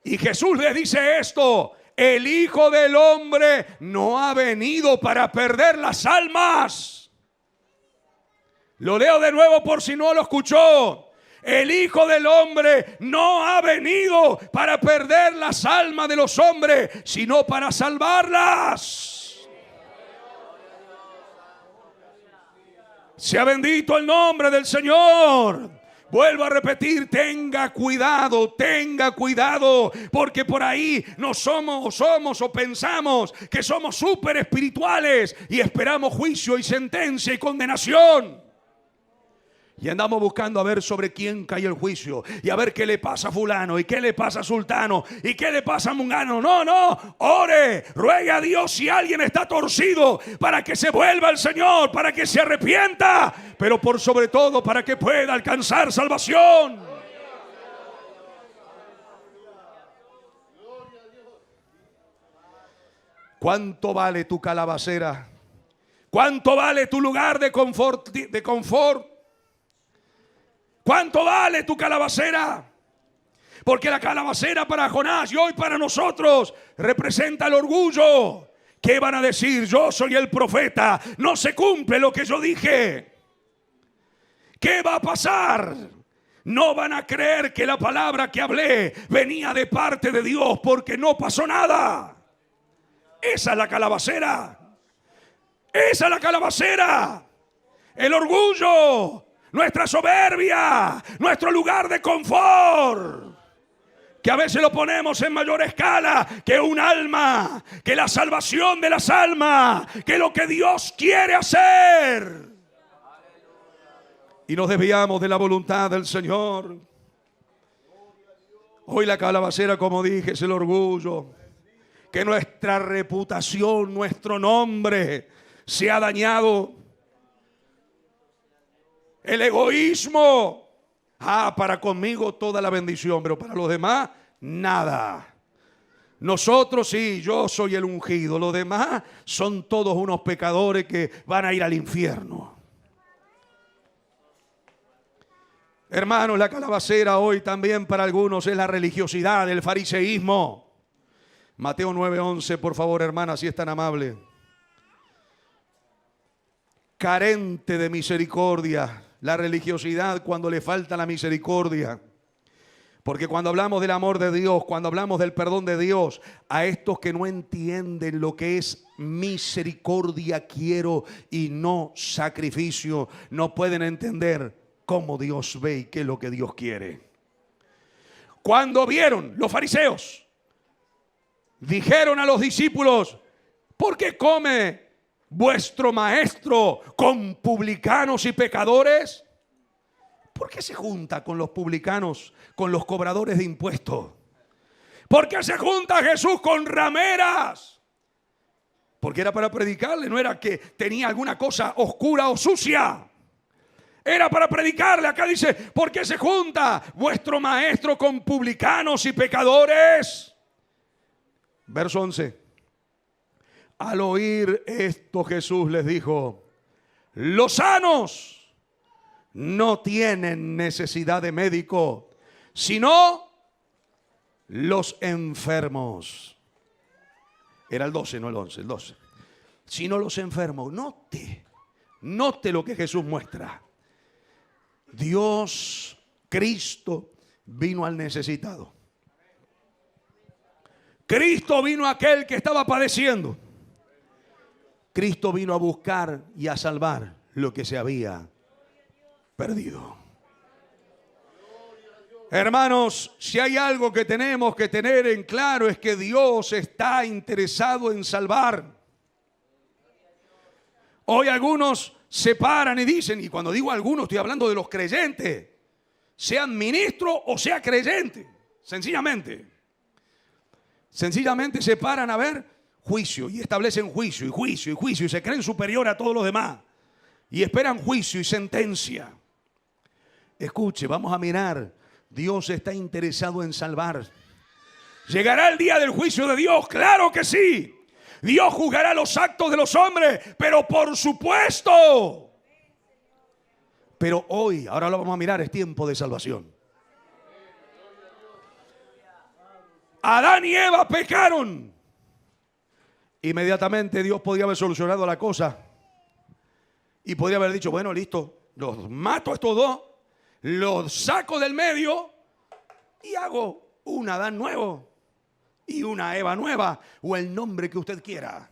Y Jesús les dice esto: el Hijo del Hombre no ha venido para perder las almas. Lo leo de nuevo por si no lo escuchó. El Hijo del Hombre no ha venido para perder las almas de los hombres, sino para salvarlas. Sea bendito el nombre del Señor. Vuelvo a repetir, tenga cuidado, porque por ahí no somos o pensamos que somos súper espirituales y esperamos juicio y sentencia y condenación. Y andamos buscando a ver sobre quién cae el juicio y a ver qué le pasa a fulano y qué le pasa a sultano y qué le pasa a mungano. No, ore, ruegue a Dios si alguien está torcido para que se vuelva al Señor, para que se arrepienta, pero por sobre todo para que pueda alcanzar salvación. ¿Cuánto vale tu calabacera? ¿Cuánto vale tu lugar de confort? ¿Cuánto vale tu calabacera? Porque la calabacera para Jonás y hoy para nosotros representa el orgullo. ¿Qué van a decir? Yo soy el profeta. No se cumple lo que yo dije. ¿Qué va a pasar? No van a creer que la palabra que hablé venía de parte de Dios porque no pasó nada. Esa es la calabacera. Esa es la calabacera. El orgullo. Nuestra soberbia, nuestro lugar de confort, que a veces lo ponemos en mayor escala que un alma, que la salvación de las almas, que lo que Dios quiere hacer. Y nos desviamos de la voluntad del Señor. Hoy la calabacera, como dije, es el orgullo. Que nuestra reputación, nuestro nombre se ha dañado. El egoísmo. Para conmigo toda la bendición, pero para los demás, nada. Nosotros sí, yo soy el ungido. Los demás son todos unos pecadores que van a ir al infierno. Hermanos, la calabacera hoy también para algunos es la religiosidad, el fariseísmo. Mateo 9:11, por favor, hermana, si es tan amable. Carente de misericordia. La religiosidad cuando le falta la misericordia. Porque cuando hablamos del amor de Dios, cuando hablamos del perdón de Dios, a estos que no entienden lo que es misericordia quiero y no sacrificio, no pueden entender cómo Dios ve y qué es lo que Dios quiere. Cuando vieron los fariseos, dijeron a los discípulos, ¿por qué come vuestro maestro con publicanos y pecadores? ¿Por qué se junta con los publicanos, con los cobradores de impuestos? ¿Por qué se junta Jesús con rameras? Porque era para predicarle, no era que tenía alguna cosa oscura o sucia. Era para predicarle. Acá dice, ¿por qué se junta vuestro maestro con publicanos y pecadores? Verso 11. Al oír esto, Jesús les dijo, los sanos no tienen necesidad de médico, sino los enfermos. Era el 12, no el 11, el 12. Sino los enfermos. Note lo que Jesús muestra. Dios, Cristo, vino al necesitado. Cristo vino a aquel que estaba padeciendo. Cristo vino a buscar y a salvar lo que se había perdido. Hermanos, si hay algo que tenemos que tener en claro es que Dios está interesado en salvar. Hoy algunos se paran y dicen, y cuando digo algunos estoy hablando de los creyentes, sean ministros o sea creyente, sencillamente se paran a ver juicio y establecen juicio y se creen superior a todos los demás y esperan juicio y sentencia. Escuche, vamos a mirar, Dios está interesado en salvar. ¿Llegará el día del juicio de Dios? Claro que sí. Dios juzgará los actos de los hombres, pero por supuesto. Pero hoy, ahora lo vamos a mirar, es tiempo de salvación. Adán y Eva pecaron. Inmediatamente Dios podría haber solucionado la cosa y podría haber dicho, bueno, listo, los mato a estos dos, los saco del medio y hago un Adán nuevo y una Eva nueva o el nombre que usted quiera.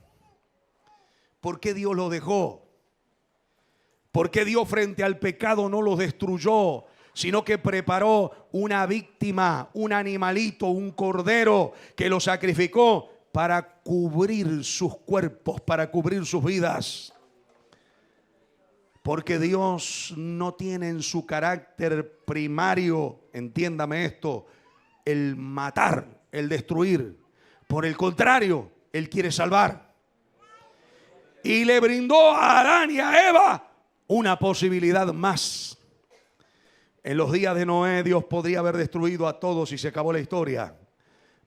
¿Por qué Dios lo dejó? Porque Dios frente al pecado no los destruyó, sino que preparó una víctima, un animalito, un cordero, que lo sacrificó para cubrir sus cuerpos, para cubrir sus vidas. Porque Dios no tiene en su carácter primario, entiéndame esto, el matar, el destruir. Por el contrario, Él quiere salvar. Y le brindó a Adán y a Eva una posibilidad más. En los días de Noé, Dios podría haber destruido a todos y se acabó la historia.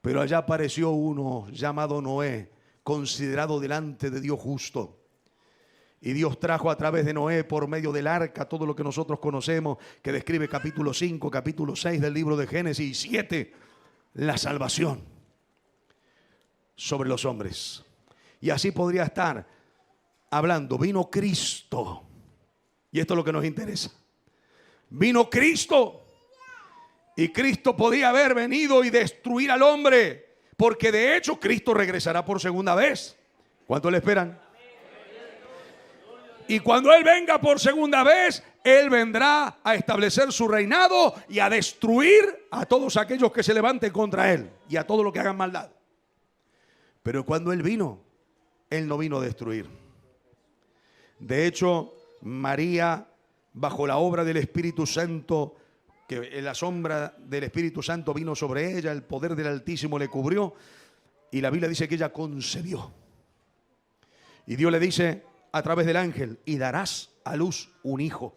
Pero allá apareció uno llamado Noé, considerado delante de Dios justo. Y Dios trajo a través de Noé, por medio del arca, todo lo que nosotros conocemos, que describe capítulo 5, capítulo 6 del libro de Génesis y 7, la salvación sobre los hombres. Y así podría estar hablando. Vino Cristo. Y esto es lo que nos interesa. Vino Cristo. Y Cristo podía haber venido y destruir al hombre, porque de hecho Cristo regresará por segunda vez. ¿Cuánto le esperan? Y cuando Él venga por segunda vez, Él vendrá a establecer su reinado y a destruir a todos aquellos que se levanten contra Él y a todos los que hagan maldad. Pero cuando Él vino, Él no vino a destruir. De hecho, María, bajo la obra del Espíritu Santo, que la sombra del Espíritu Santo vino sobre ella, el poder del Altísimo le cubrió, y la Biblia dice que ella concebió. Y Dios le dice a través del ángel: y darás a luz un hijo,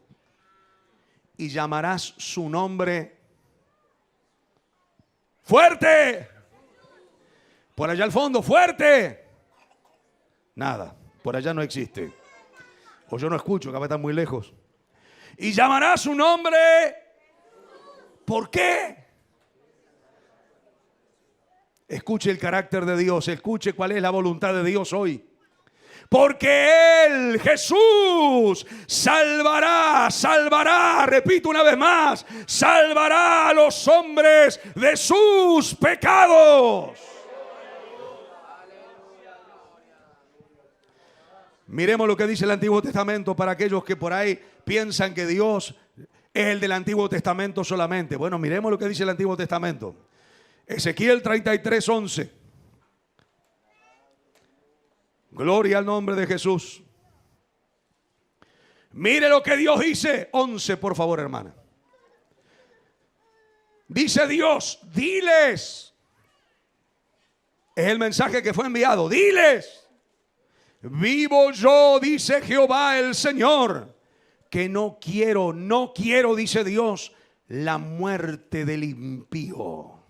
y llamarás su nombre Fuerte. Por allá al fondo, fuerte. Nada, por allá no existe. O yo no escucho, capaz están muy lejos. Y llamará su nombre. ¿Por qué? Escuche el carácter de Dios, escuche cuál es la voluntad de Dios hoy. Porque Él, Jesús, salvará, repito una vez más, salvará a los hombres de sus pecados. Miremos lo que dice el Antiguo Testamento para aquellos que por ahí piensan que Dios es el del Antiguo Testamento solamente. Bueno, miremos lo que dice el Antiguo Testamento. Ezequiel 33:11. Gloria al nombre de Jesús. Mire lo que Dios dice. 11, por favor, hermana. Dice Dios, diles. Es el mensaje que fue enviado. Diles. Vivo yo, dice Jehová el Señor, que no quiero, dice Dios, la muerte del impío.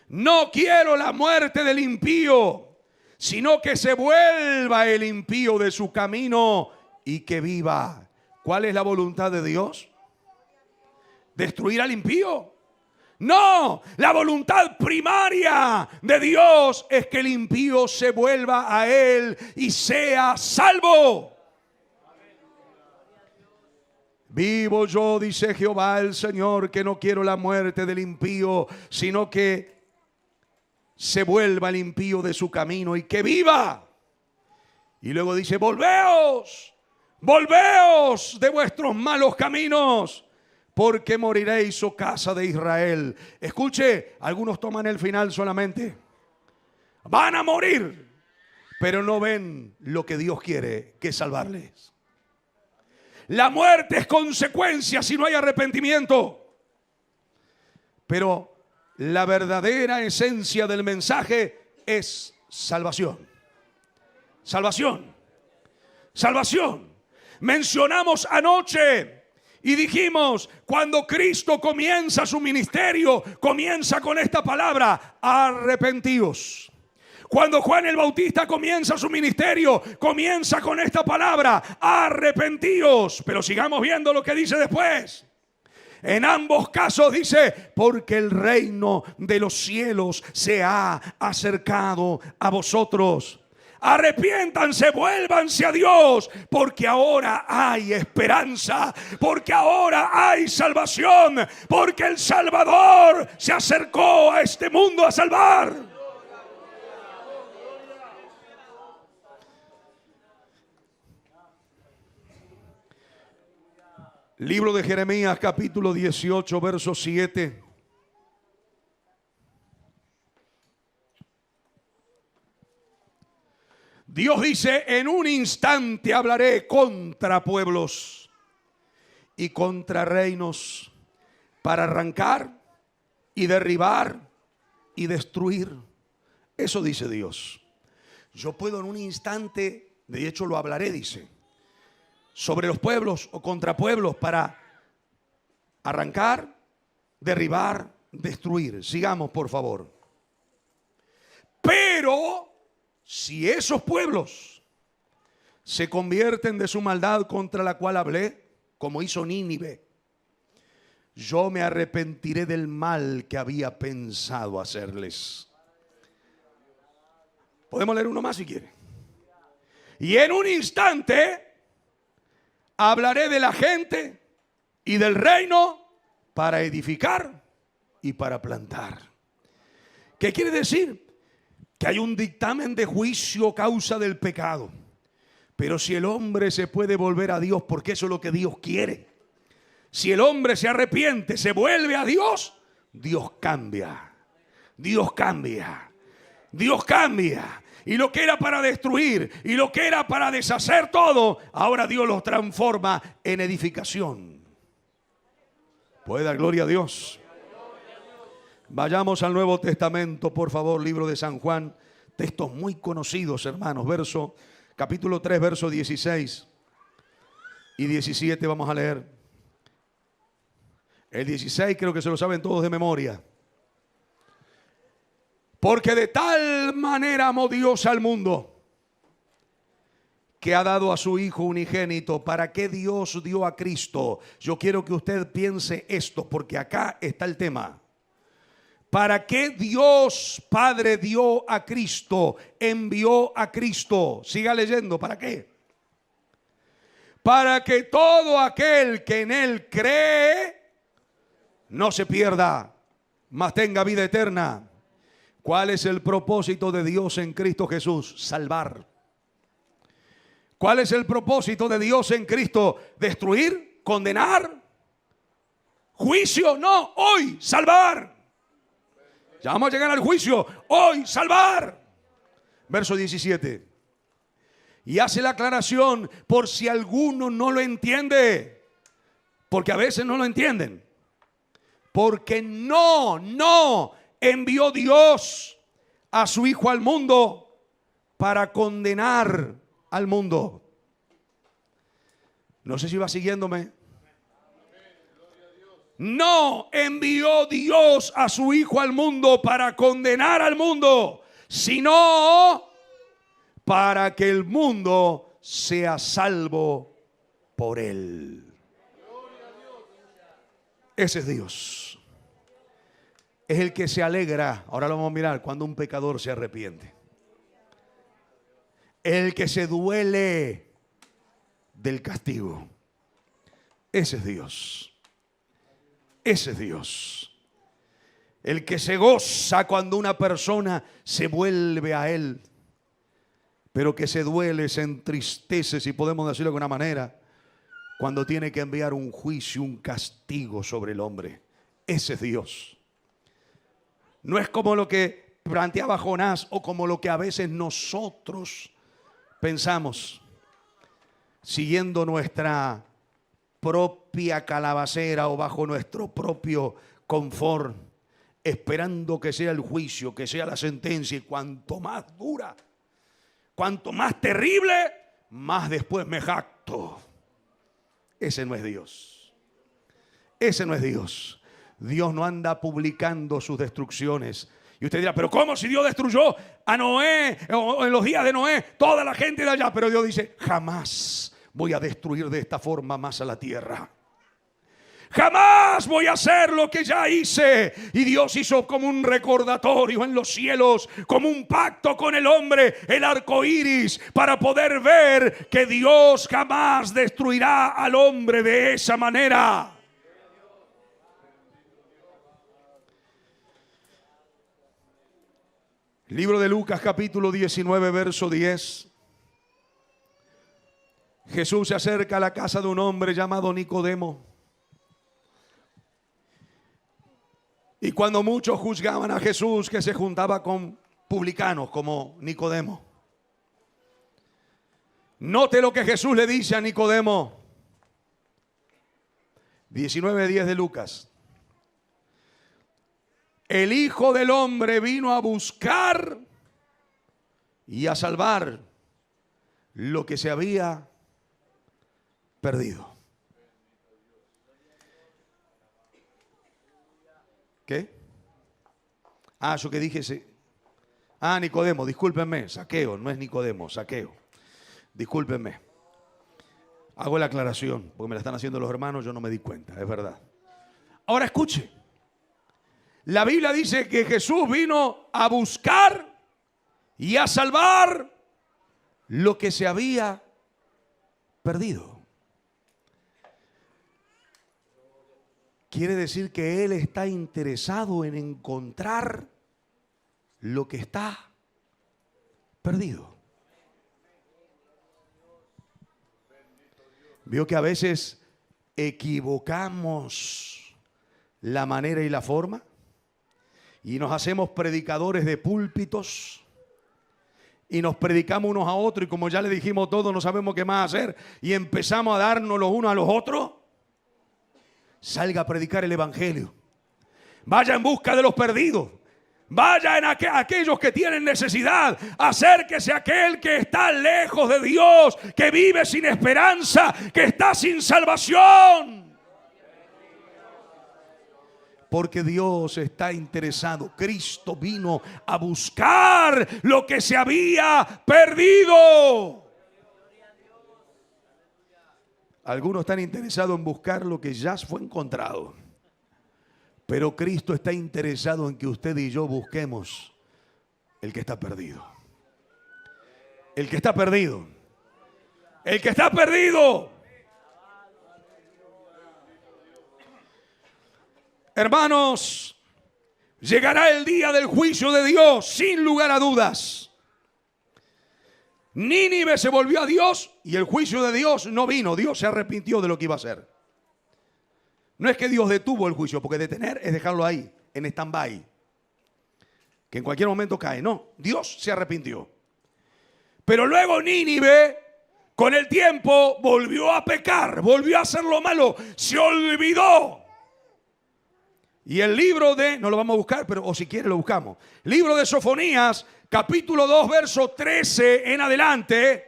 No quiero la muerte del impío, sino que se vuelva el impío de su camino y que viva. ¿Cuál es la voluntad de Dios? ¿Destruir al impío? No, la voluntad primaria de Dios es que el impío se vuelva a Él y sea salvo. Vivo yo, dice Jehová el Señor, que no quiero la muerte del impío, sino que se vuelva el impío de su camino y que viva. Y luego dice, volveos de vuestros malos caminos, porque moriréis, oh casa de Israel. Escuche, algunos toman el final solamente. Van a morir, pero no ven lo que Dios quiere, que es salvarles. La muerte es consecuencia si no hay arrepentimiento. Pero la verdadera esencia del mensaje es salvación. Salvación. Salvación. Mencionamos anoche y dijimos, cuando Cristo comienza su ministerio, comienza con esta palabra, arrepentíos. Cuando Juan el Bautista comienza su ministerio, comienza con esta palabra, arrepentíos. Pero sigamos viendo lo que dice después. En ambos casos dice, porque el reino de los cielos se ha acercado a vosotros. Arrepiéntanse, vuélvanse a Dios, porque ahora hay esperanza, porque ahora hay salvación, porque el Salvador se acercó a este mundo a salvar. Libro de Jeremías, capítulo 18, verso 7. Dios dice: en un instante hablaré contra pueblos y contra reinos para arrancar y derribar y destruir. Eso dice Dios. Yo puedo en un instante, de hecho lo hablaré, dice, sobre los pueblos o contra pueblos para arrancar, derribar, destruir. Sigamos, por favor. Pero si esos pueblos se convierten de su maldad contra la cual hablé, como hizo Nínive, yo me arrepentiré del mal que había pensado hacerles. Podemos leer uno más si quiere. Y en un instante hablaré de la gente y del reino para edificar y para plantar. ¿Qué quiere decir? Que hay un dictamen de juicio causa del pecado. Pero si el hombre se puede volver a Dios, porque eso es lo que Dios quiere. Si el hombre se arrepiente, se vuelve a Dios, Dios cambia. Dios cambia. Dios cambia. Y lo que era para destruir y lo que era para deshacer todo, ahora Dios los transforma en edificación. ¿Puede dar gloria a Dios? Vayamos al Nuevo Testamento, por favor, libro de San Juan. Textos muy conocidos, hermanos. Capítulo 3, verso 16 y 17 vamos a leer. El 16 creo que se lo saben todos de memoria. Porque de tal manera amó Dios al mundo, que ha dado a su Hijo unigénito. ¿Para qué Dios dio a Cristo? Yo quiero que usted piense esto, porque acá está el tema. ¿Para qué Dios Padre dio a Cristo? Envió a Cristo. Siga leyendo, ¿para qué? Para que todo aquel que en Él cree no se pierda, mas tenga vida eterna. ¿Cuál es el propósito de Dios en Cristo Jesús? Salvar. ¿Cuál es el propósito de Dios en Cristo? ¿Destruir? ¿Condenar? ¿Juicio? No, hoy salvar. Ya vamos a llegar al juicio. Hoy salvar. Verso 17. Y hace la aclaración por si alguno no lo entiende. Porque a veces no lo entienden. Porque no envió Dios a su Hijo al mundo para condenar al mundo. No sé si va siguiéndome. No envió Dios a su Hijo al mundo para condenar al mundo, sino para que el mundo sea salvo por Él. Ese es Dios. Es el que se alegra, ahora lo vamos a mirar, cuando un pecador se arrepiente. El que se duele del castigo. Ese es Dios. Ese es Dios. El que se goza cuando una persona se vuelve a Él. Pero que se duele, se entristece, si podemos decirlo de alguna manera, cuando tiene que enviar un juicio, un castigo sobre el hombre. Ese es Dios. No es como lo que planteaba Jonás o como lo que a veces nosotros pensamos, siguiendo nuestra propia calabacera o bajo nuestro propio confort, esperando que sea el juicio, que sea la sentencia, y cuanto más dura, cuanto más terrible, más después me jacto. Ese no es Dios. Ese no es Dios. Dios no anda publicando sus destrucciones. Y usted dirá, pero ¿cómo si Dios destruyó a Noé o en los días de Noé toda la gente de allá? Pero Dios dice, jamás voy a destruir de esta forma más a la tierra. Jamás voy a hacer lo que ya hice. Y Dios hizo como un recordatorio en los cielos, como un pacto con el hombre, el arco iris, para poder ver que Dios jamás destruirá al hombre de esa manera. Libro de Lucas, capítulo 19, verso 10. Jesús se acerca a la casa de un hombre llamado Nicodemo. Y cuando muchos juzgaban a Jesús, que se juntaba con publicanos como Nicodemo, note lo que Jesús le dice a Nicodemo. 19:10 de Lucas. El Hijo del Hombre vino a buscar y a salvar lo que se había perdido. ¿Qué? Eso que dije. Nicodemo, discúlpenme. Zaqueo, no es Nicodemo, Zaqueo. Discúlpenme. Hago la aclaración, porque me la están haciendo los hermanos, yo no me di cuenta, es verdad. Ahora escuche. La Biblia dice que Jesús vino a buscar y a salvar lo que se había perdido. Quiere decir que Él está interesado en encontrar lo que está perdido. Vio que a veces equivocamos la manera y la forma y nos hacemos predicadores de púlpitos y nos predicamos unos a otros y como ya le dijimos todos no sabemos qué más hacer y empezamos a darnos los unos a los otros. Salga a predicar el evangelio. Vaya en busca de los perdidos. Vaya en aquellos que tienen necesidad. Acérquese a aquel que está lejos de Dios, que vive sin esperanza, que está sin salvación. Porque Dios está interesado. Cristo vino a buscar lo que se había perdido. Algunos están interesados en buscar lo que ya fue encontrado. Pero Cristo está interesado en que usted y yo busquemos el que está perdido. El que está perdido. El que está perdido. Hermanos, llegará el día del juicio de Dios, sin lugar a dudas. Nínive se volvió a Dios y el juicio de Dios no vino. Dios se arrepintió de lo que iba a hacer. No es que Dios detuvo el juicio, porque detener es dejarlo ahí, en stand-by, que en cualquier momento cae. No, Dios se arrepintió. Pero luego Nínive, con el tiempo, volvió a pecar, volvió a hacer lo malo, se olvidó. Y el libro de, no lo vamos a buscar, pero o si quiere lo buscamos. Libro de Sofonías, capítulo 2, verso 13 en adelante.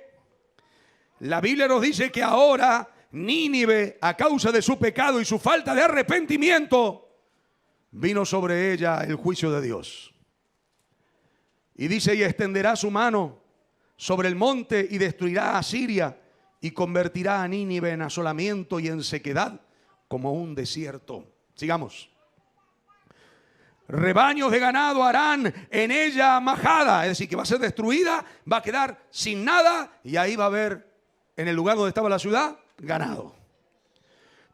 La Biblia nos dice que ahora Nínive, a causa de su pecado y su falta de arrepentimiento, vino sobre ella el juicio de Dios. Y dice, y extenderá su mano sobre el monte y destruirá a Siria y convertirá a Nínive en asolamiento y en sequedad como un desierto. Sigamos. Rebaños de ganado harán en ella majada, es decir, que va a ser destruida, va a quedar sin nada y ahí va a haber, en el lugar donde estaba la ciudad, ganado.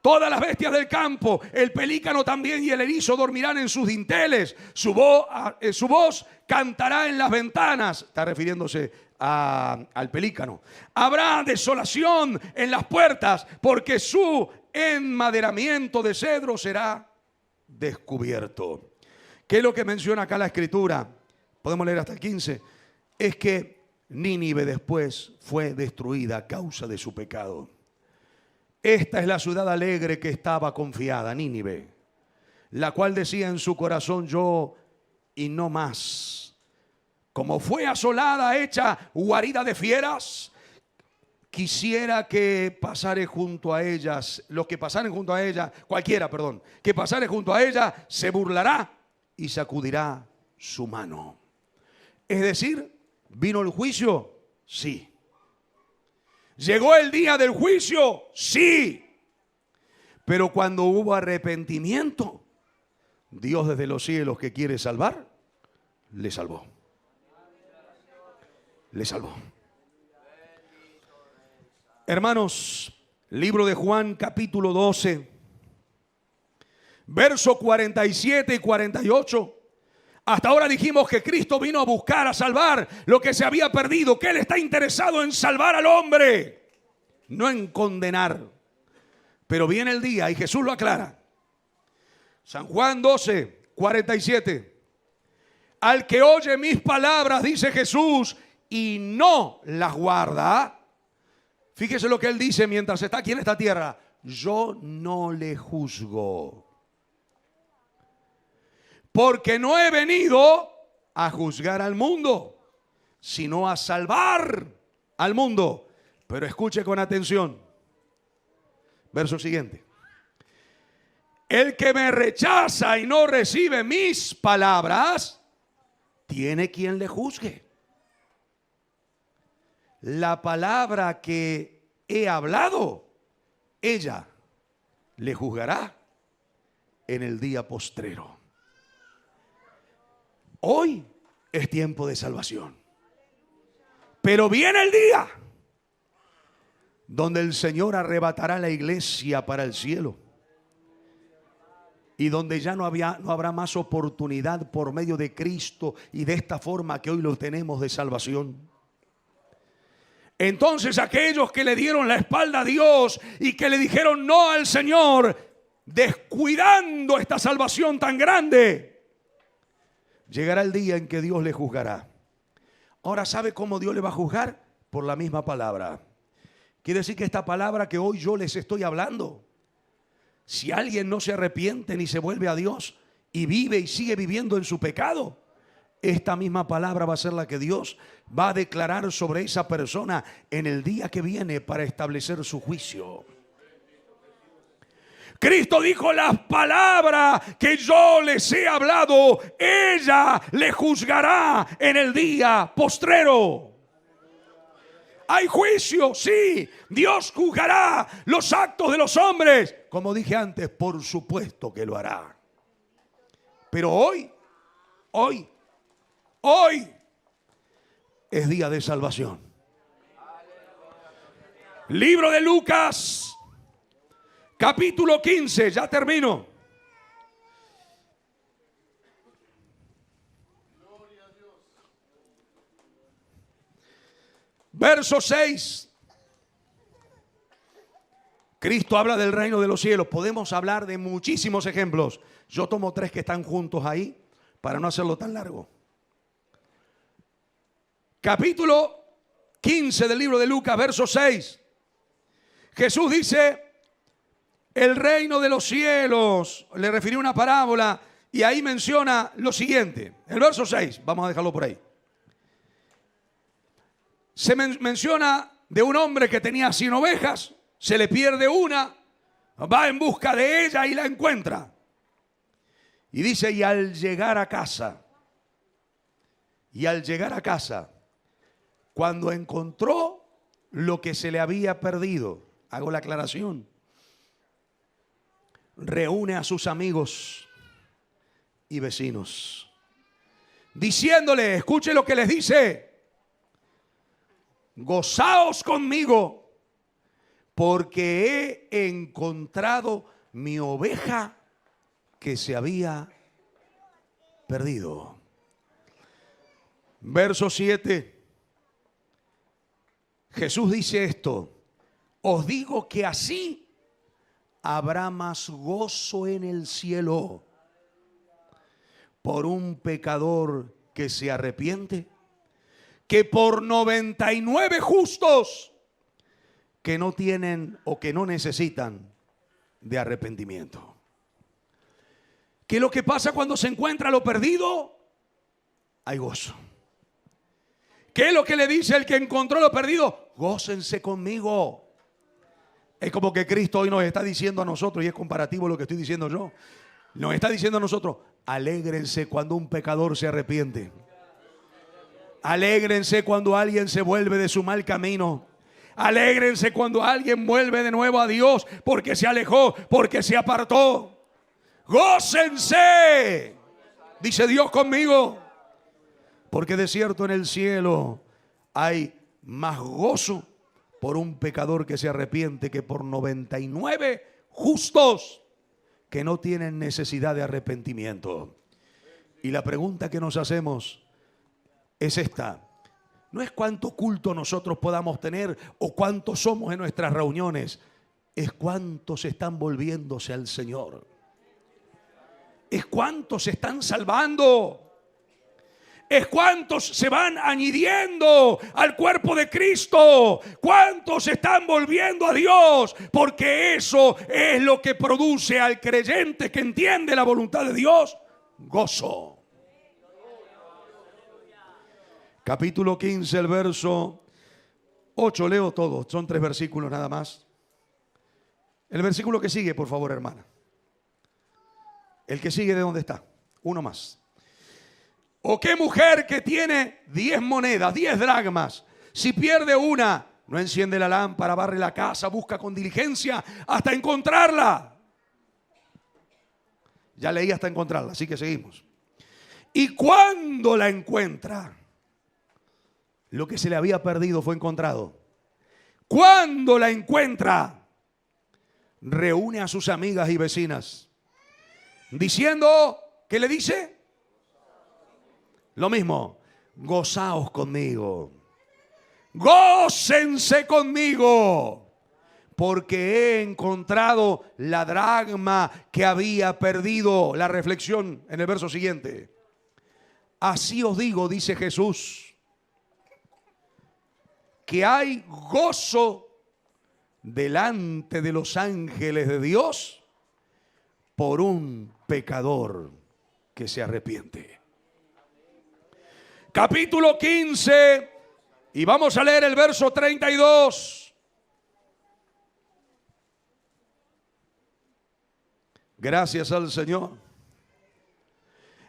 Todas las bestias del campo, el pelícano también y el erizo dormirán en sus dinteles. Su voz cantará en las ventanas. Está refiriéndose al pelícano. Habrá desolación en las puertas, porque su enmaderamiento de cedro será descubierto. ¿Qué es lo que menciona acá la Escritura? Podemos leer hasta el 15. Es que Nínive después fue destruida a causa de su pecado. Esta es la ciudad alegre que estaba confiada, Nínive, la cual decía en su corazón, yo y no más. Como fue asolada, hecha guarida de fieras, quisiera que pasare junto a ellas, los que pasaren junto a ella, cualquiera, perdón, que pasare junto a ella, se burlará y sacudirá su mano. Es decir, ¿vino el juicio? Sí. ¿Llegó el día del juicio? Sí. Pero cuando hubo arrepentimiento, Dios desde los cielos que quiere salvar, le salvó. Le salvó. Hermanos, libro de Juan capítulo 12, verso 47 y 48. Hasta ahora dijimos que Cristo vino a buscar, a salvar lo que se había perdido, que Él está interesado en salvar al hombre. no en condenar. Pero viene el día y Jesús lo aclara. San Juan 12, 47. Al que oye mis palabras, dice Jesús, y no las guarda. Fíjese lo que él dice mientras está aquí en esta tierra. Yo no le juzgo. Porque no he venido a juzgar al mundo, sino a salvar al mundo. Pero escuche con atención. Verso siguiente. El que me rechaza y no recibe mis palabras, tiene quien le juzgue. La palabra que he hablado, ella le juzgará en el día postrero. Hoy es tiempo de salvación. Pero viene el día donde el Señor arrebatará la iglesia para el cielo. Y donde ya no habrá más oportunidad por medio de Cristo y de esta forma que hoy lo tenemos de salvación. Entonces aquellos que le dieron la espalda a Dios y que le dijeron no al Señor, descuidando esta salvación tan grande, llegará el día en que Dios le juzgará. Ahora, ¿sabe cómo Dios le va a juzgar? Por la misma palabra. Quiere decir que esta palabra que hoy yo les estoy hablando, si alguien no se arrepiente ni se vuelve a Dios y vive y sigue viviendo en su pecado, esta misma palabra va a ser la que Dios va a declarar sobre esa persona en el día que viene para establecer su juicio. Cristo dijo: las palabras que yo les he hablado, ella le juzgará en el día postrero. Hay juicio, sí. Dios juzgará los actos de los hombres. Como dije antes, por supuesto que lo hará. Pero hoy es día de salvación. Libro de Lucas, capítulo 15, ya termino. Verso 6. Cristo habla del reino de los cielos. Podemos hablar de muchísimos ejemplos. Yo tomo 3 que están juntos ahí para no hacerlo tan largo. Capítulo 15 del libro de Lucas, verso 6. Jesús dice: el reino de los cielos. Le refirió una parábola y ahí menciona lo siguiente. El verso 6, vamos a dejarlo por ahí. Se menciona de un hombre que tenía 100 ovejas, se le pierde una, va en busca de ella y la encuentra. Y dice: y al llegar a casa, cuando encontró lo que se le había perdido, hago la aclaración, reúne a sus amigos y vecinos, diciéndole, escuche lo que les dice: gozaos conmigo, porque he encontrado mi oveja que se había perdido. Verso 7. Jesús dice esto: os digo que así habrá más gozo en el cielo por un pecador que se arrepiente que por 99 justos que no tienen o que no necesitan de arrepentimiento. ¿Qué es lo que pasa cuando se encuentra lo perdido? Hay gozo. ¿Qué es lo que le dice el que encontró lo perdido? Gócense conmigo. Es como que Cristo hoy nos está diciendo a nosotros, y es comparativo lo que estoy diciendo yo, nos está diciendo a nosotros: alégrense cuando un pecador se arrepiente. Alégrense cuando alguien se vuelve de su mal camino. Alégrense cuando alguien vuelve de nuevo a Dios porque se alejó, porque se apartó. Gócense, dice Dios conmigo, porque de cierto en el cielo hay más gozo por un pecador que se arrepiente que por 99 justos que no tienen necesidad de arrepentimiento. Y la pregunta que nos hacemos es esta: no es cuánto culto nosotros podamos tener o cuántos somos en nuestras reuniones. Es cuántos están volviéndose al Señor. Es cuántos se están salvando. Es cuántos se van añadiendo al cuerpo de Cristo. Cuántos se están volviendo a Dios. Porque eso es lo que produce al creyente que entiende la voluntad de Dios, gozo. Capítulo 15, el verso 8. Leo todo. Son 3 versículos nada más. El versículo que sigue, por favor, hermana. El que sigue, ¿de dónde está? Uno más. ¿O qué mujer que tiene 10 monedas, 10 dracmas, si pierde una, no enciende la lámpara, barre la casa, busca con diligencia hasta encontrarla? Ya leí hasta encontrarla, así que seguimos. Y cuando la encuentra, lo que se le había perdido fue encontrado. Cuando la encuentra, reúne a sus amigas y vecinas, diciendo, ¿qué le dice? Lo mismo, gozaos conmigo, gócense conmigo, porque he encontrado la dracma que había perdido. La reflexión en el verso siguiente. Así os digo, dice Jesús, que hay gozo delante de los ángeles de Dios por un pecador que se arrepiente. Capítulo 15, y vamos a leer el verso 32. Gracias al Señor.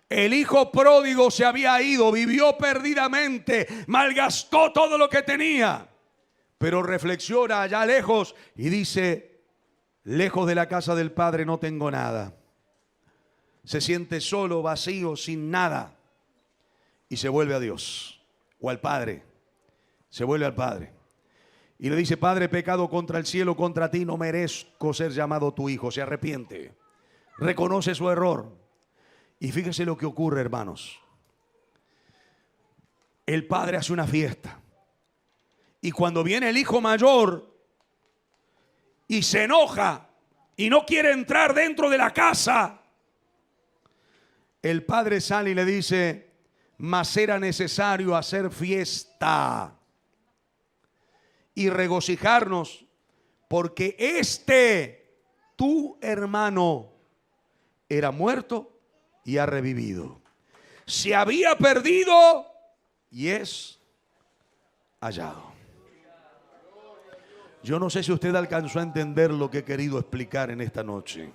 El hijo pródigo se había ido, vivió perdidamente, malgastó todo lo que tenía, pero reflexiona allá lejos y dice, lejos de la casa del Padre no tengo nada. Se siente solo, vacío, sin nada. Y se vuelve a Dios o al Padre. Se vuelve al Padre. Y le dice, Padre, he pecado contra el cielo, contra ti, no merezco ser llamado tu hijo. Se arrepiente. Reconoce su error. Y fíjese lo que ocurre, hermanos. El padre hace una fiesta. Y cuando viene el hijo mayor y se enoja y no quiere entrar dentro de la casa, el padre sale y le dice, mas era necesario hacer fiesta y regocijarnos, porque tu hermano, era muerto y ha revivido. Se había perdido y es hallado. Yo no sé si usted alcanzó a entender lo que he querido explicar en esta noche.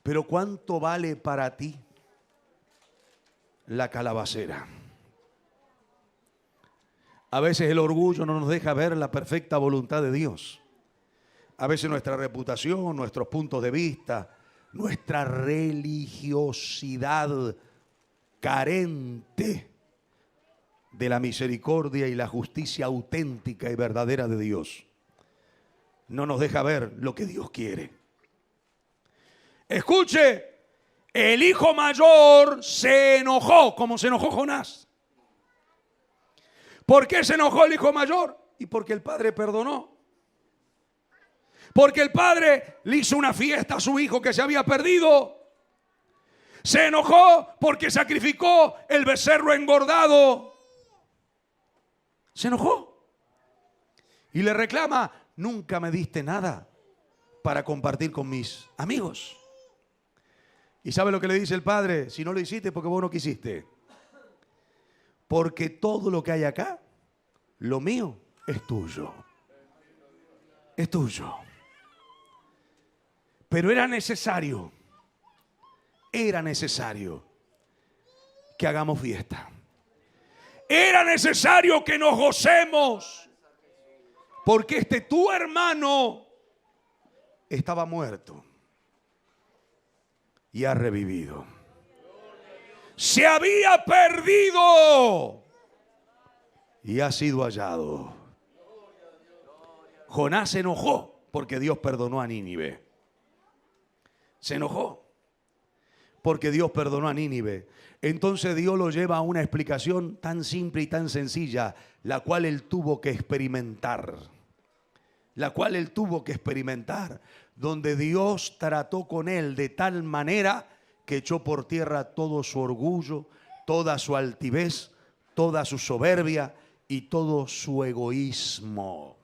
Pero ¿cuánto vale para ti la calabacera? A veces el orgullo no nos deja ver la perfecta voluntad de Dios. A veces nuestra reputación, nuestros puntos de vista, nuestra religiosidad carente de la misericordia y la justicia auténtica y verdadera de Dios no nos deja ver lo que Dios quiere. Escuche, el hijo mayor se enojó, como se enojó Jonás. ¿Por qué se enojó el hijo mayor? Y porque el padre perdonó. Porque el padre le hizo una fiesta a su hijo que se había perdido. Se enojó porque sacrificó el becerro engordado. Se enojó. Y le reclama, nunca me diste nada para compartir con mis amigos. ¿Y sabe lo que le dice el padre? Si no lo hiciste porque vos no quisiste. Porque todo lo que hay acá, lo mío, es tuyo. Es tuyo. Pero era necesario que hagamos fiesta. Era necesario que nos gocemos. Porque tu hermano estaba muerto y ha revivido. Se había perdido y ha sido hallado. Jonás se enojó porque Dios perdonó a Nínive. Se enojó porque Dios perdonó a Nínive. Entonces Dios lo lleva a una explicación tan simple y tan sencilla, la cual él tuvo que experimentar. La cual él tuvo que experimentar, donde Dios trató con él de tal manera que echó por tierra todo su orgullo, toda su altivez, toda su soberbia y todo su egoísmo,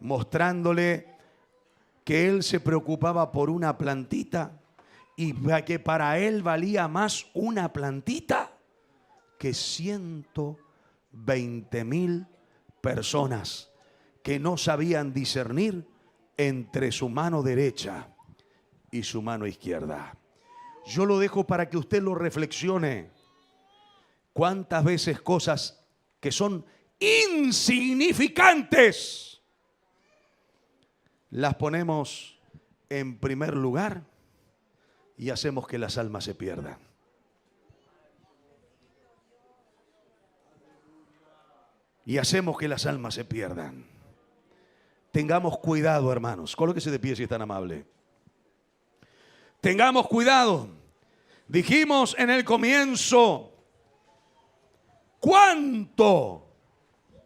mostrándole que él se preocupaba por una plantita y que para él valía más una plantita que 120,000 personas que no sabían discernir entre su mano derecha y su mano izquierda. Yo lo dejo para que usted lo reflexione. ¿Cuántas veces cosas que son insignificantes las ponemos en primer lugar y hacemos que las almas se pierdan? Y hacemos que las almas se pierdan. Tengamos cuidado, hermanos. Colóquese de pie si es tan amable. Tengamos cuidado. Dijimos en el comienzo, ¿cuánto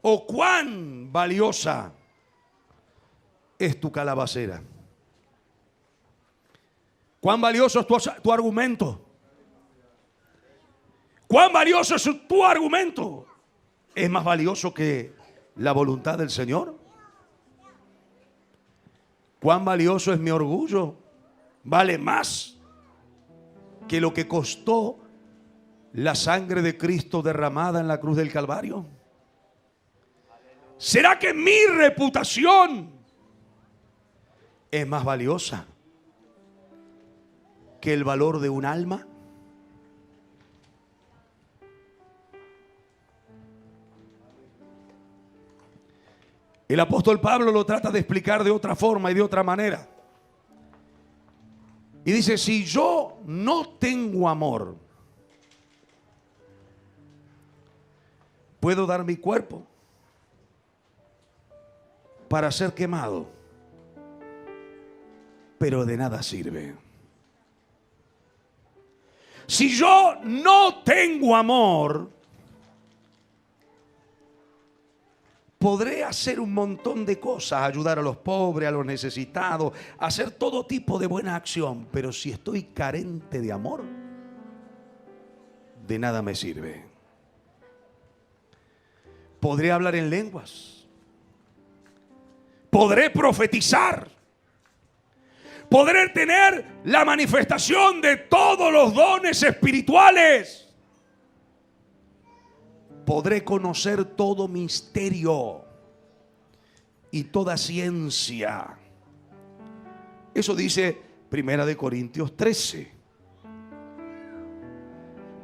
o cuán valiosa es tu calabacera? ¿Cuán valioso es tu argumento? ¿Cuán valioso es tu argumento? ¿Es más valioso que la voluntad del Señor? ¿Cuán valioso es mi orgullo? ¿Vale más que lo que costó la sangre de Cristo derramada en la cruz del Calvario? ¿Será que mi reputación es más valiosa que el valor de un alma? El apóstol Pablo lo trata de explicar de otra forma y de otra manera. Y dice, si yo no tengo amor, puedo dar mi cuerpo para ser quemado, pero de nada sirve. Si yo no tengo amor, podré hacer un montón de cosas, ayudar a los pobres, a los necesitados, hacer todo tipo de buena acción, pero si estoy carente de amor, de nada me sirve. Podré hablar en lenguas, podré profetizar, podré tener la manifestación de todos los dones espirituales, podré conocer todo misterio y toda ciencia. Eso dice 1 Corintios 13.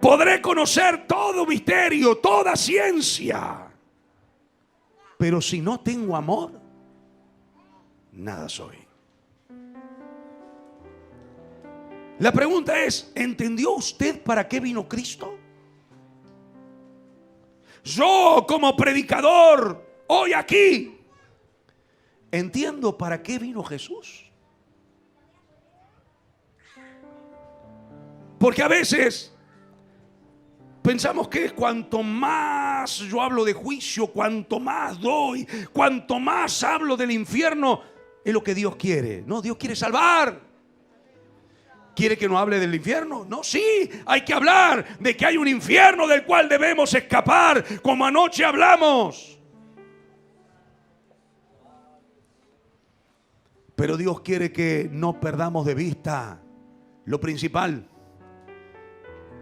Podré conocer todo misterio, toda ciencia, pero si no tengo amor, nada soy. La pregunta es, ¿entendió usted para qué vino Cristo? Yo como predicador, hoy aquí, entiendo para qué vino Jesús. Porque a veces pensamos que cuanto más yo hablo de juicio, cuanto más doy, cuanto más hablo del infierno, es lo que Dios quiere. No, Dios quiere salvar. ¿Quiere que no hable del infierno? No, sí, hay que hablar de que hay un infierno del cual debemos escapar, como anoche hablamos. Pero Dios quiere que no perdamos de vista lo principal.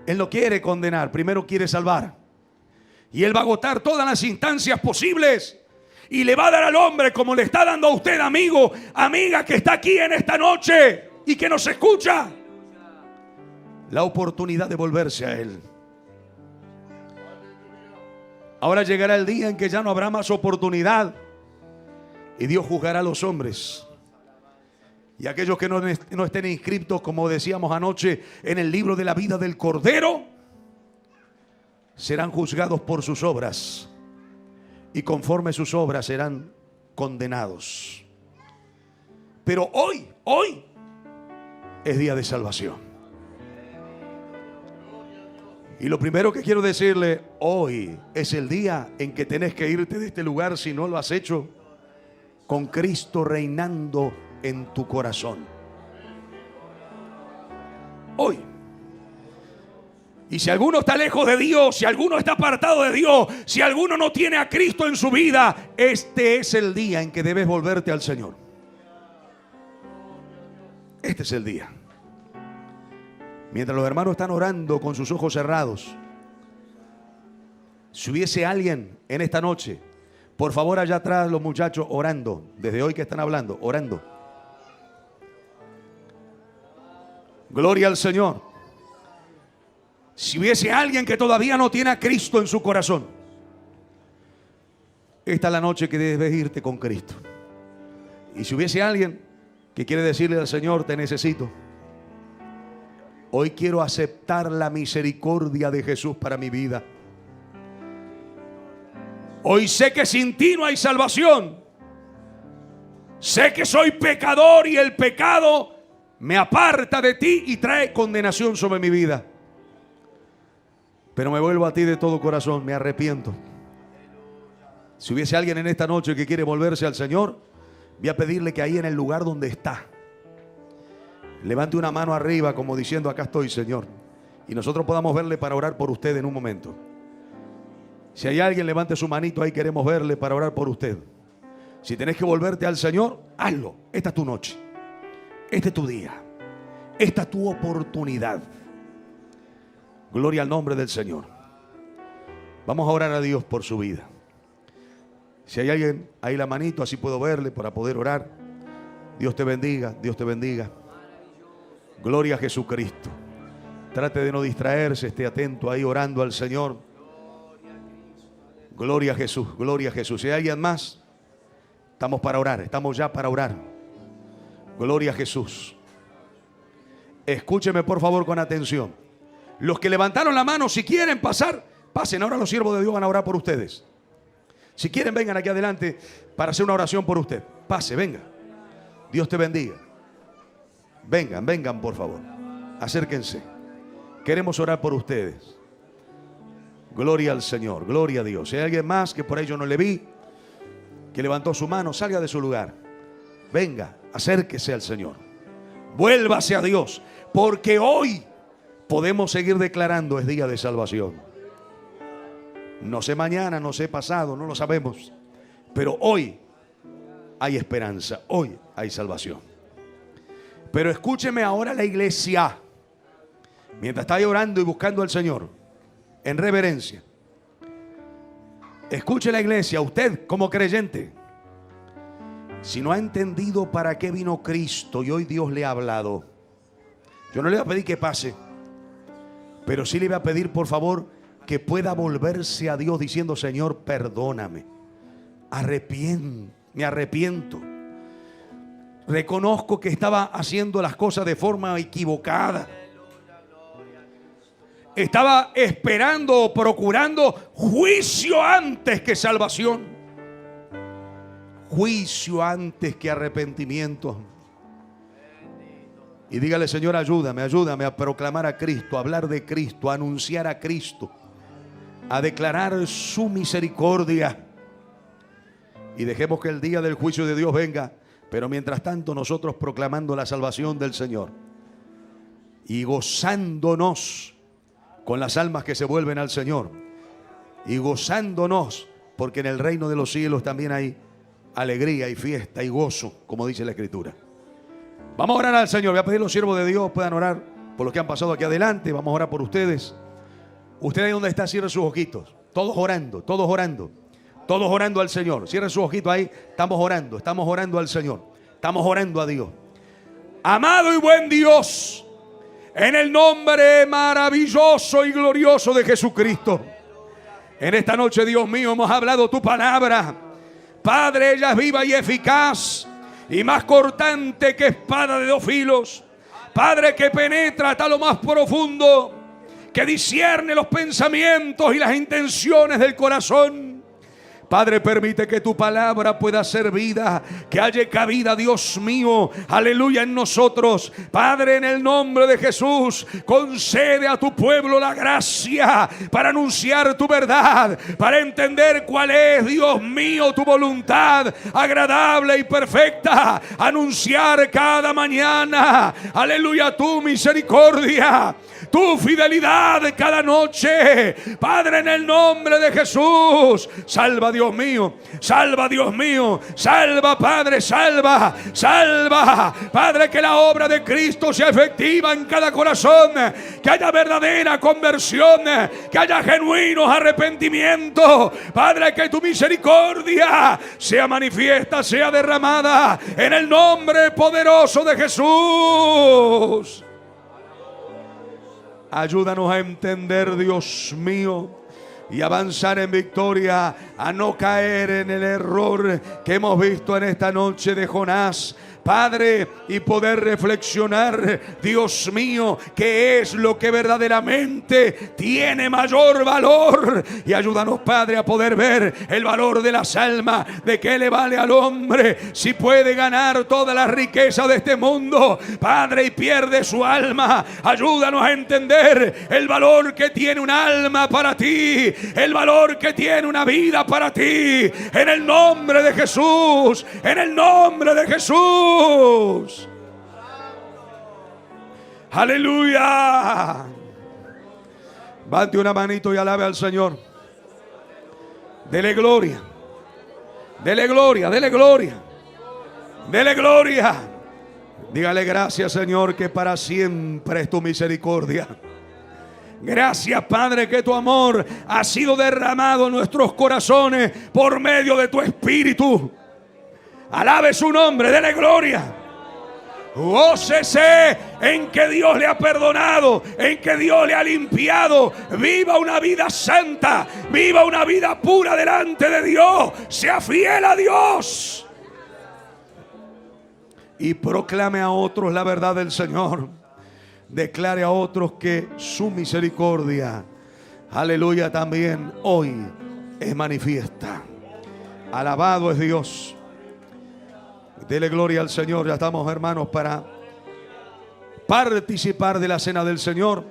Él no quiere condenar, primero quiere salvar. Y Él va a agotar todas las instancias posibles y le va a dar al hombre, como le está dando a usted, amigo, amiga que está aquí en esta noche y que nos escucha, la oportunidad de volverse a Él. Ahora llegará el día en que ya no habrá más oportunidad y Dios juzgará a los hombres. Y aquellos que no estén inscritos, como decíamos anoche, en el libro de la vida del Cordero, serán juzgados por sus obras y conforme sus obras serán condenados. Pero hoy es día de salvación. Y lo primero que quiero decirle, hoy es el día en que tenés que irte de este lugar si no lo has hecho, con Cristo reinando en tu corazón. Hoy. Y si alguno está lejos de Dios, si alguno está apartado de Dios, si alguno no tiene a Cristo en su vida, este es el día en que debes volverte al Señor. Este es el día. Mientras los hermanos están orando con sus ojos cerrados, si hubiese alguien en esta noche, por favor allá atrás los muchachos orando, desde hoy que están hablando, orando. Gloria al Señor. Si hubiese alguien que todavía no tiene a Cristo en su corazón, esta es la noche que debes irte con Cristo. Y si hubiese alguien que quiere decirle al Señor, te necesito, hoy quiero aceptar la misericordia de Jesús para mi vida. Hoy sé que sin ti no hay salvación. Sé que soy pecador y el pecado me aparta de ti y trae condenación sobre mi vida. Pero me vuelvo a ti de todo corazón, me arrepiento. Si hubiese alguien en esta noche que quiere volverse al Señor, voy a pedirle que ahí en el lugar donde está, levante una mano arriba como diciendo, acá estoy, Señor. Y nosotros podamos verle para orar por usted en un momento. Si hay alguien, levante su manito ahí, queremos verle para orar por usted. Si tenés que volverte al Señor, hazlo. Esta es tu noche. Este es tu día. Esta es tu oportunidad. Gloria al nombre del Señor. Vamos a orar a Dios por su vida. Si hay alguien ahí la manito, así puedo verle para poder orar. Dios te bendiga, Dios te bendiga. Gloria a Jesucristo. Trate de no distraerse, esté atento ahí orando al Señor. Gloria a Jesús, gloria a Jesús. Si hay alguien más, estamos para orar, estamos ya para orar. Gloria a Jesús. Escúcheme por favor con atención. Los que levantaron la mano, si quieren pasar, pasen. Ahora los siervos de Dios van a orar por ustedes. Si quieren, vengan aquí adelante para hacer una oración por usted. Pase, venga. Dios te bendiga. Vengan, vengan por favor. Acérquense. Queremos orar por ustedes. Gloria al Señor, gloria a Dios. Si hay alguien más que por ahí yo no le vi, que levantó su mano, salga de su lugar. Venga, acérquese al Señor. Vuélvase a Dios, porque hoy podemos seguir declarando es día de salvación. No sé mañana, no sé pasado, no lo sabemos. Pero hoy hay esperanza, hoy hay salvación. Pero escúcheme ahora la iglesia. Mientras está orando y buscando al Señor, en reverencia. Escuche la iglesia, usted como creyente. Si no ha entendido para qué vino Cristo y hoy Dios le ha hablado, yo no le voy a pedir que pase, pero sí le voy a pedir por favor que pueda volverse a Dios diciendo, Señor, perdóname, me arrepiento. Reconozco que estaba haciendo las cosas de forma equivocada. Estaba esperando o procurando juicio antes que salvación. Juicio antes que arrepentimiento. Y dígale, Señor, ayúdame a proclamar a Cristo, a hablar de Cristo, a anunciar a Cristo, a declarar su misericordia. Y dejemos que el día del juicio de Dios venga, pero mientras tanto nosotros proclamando la salvación del Señor y gozándonos con las almas que se vuelven al Señor y gozándonos, porque en el reino de los cielos también hay alegría y fiesta y gozo, como dice la Escritura. Vamos a orar al Señor. Voy a pedir a los siervos de Dios puedan orar por los que han pasado aquí adelante. Vamos a orar por ustedes. Usted ahí donde está, cierre sus ojitos. Todos orando, todos orando. Todos orando al Señor. Cierre sus ojitos ahí. Estamos orando al Señor. Estamos orando a Dios. Amado y buen Dios, en el nombre maravilloso y glorioso de Jesucristo, en esta noche, Dios mío, hemos hablado tu palabra. Padre, ella es viva y eficaz y más cortante que espada de dos filos. Padre, que penetra hasta lo más profundo, que discierne los pensamientos y las intenciones del corazón. Padre, permite que tu palabra pueda ser vida, que haya cabida, Dios mío, aleluya, en nosotros. Padre, en el nombre de Jesús, concede a tu pueblo la gracia para anunciar tu verdad, para entender cuál es, Dios mío, tu voluntad agradable y perfecta. Anunciar cada mañana, aleluya, tu misericordia, tu fidelidad cada noche. Padre, en el nombre de Jesús, salva, Dios mío, salva, Dios mío, salva, Padre, salva, salva, Padre, que la obra de Cristo sea efectiva en cada corazón, que haya verdadera conversión, que haya genuinos arrepentimientos. Padre, que tu misericordia sea manifiesta, sea derramada en el nombre poderoso de Jesús. Ayúdanos a entender, Dios mío, y avanzar en victoria, a no caer en el error que hemos visto en esta noche de Jonás, Padre, y poder reflexionar, Dios mío, qué es lo que verdaderamente tiene mayor valor. Y ayúdanos, Padre, a poder ver el valor de las almas, de qué le vale al hombre si puede ganar toda la riqueza de este mundo, Padre, y pierde su alma. Ayúdanos a entender el valor que tiene un alma para ti, el valor que tiene una vida para ti, en el nombre de Jesús, en el nombre de Jesús. Aleluya. Bate una manito y alabe al Señor. Dele gloria. Dele gloria, dele gloria. Dele gloria. Dígale gracias, Señor, que para siempre es tu misericordia. Gracias, Padre, que tu amor ha sido derramado en nuestros corazones por medio de tu Espíritu. Alabe su nombre, dele gloria. Gócese en que Dios le ha perdonado, en que Dios le ha limpiado. Viva una vida santa, viva una vida pura delante de Dios. Sea fiel a Dios y proclame a otros la verdad del Señor. Declare a otros que su misericordia, aleluya, también hoy es manifiesta. Alabado es Dios. Dele gloria al Señor. Ya estamos, hermanos, para participar de la cena del Señor.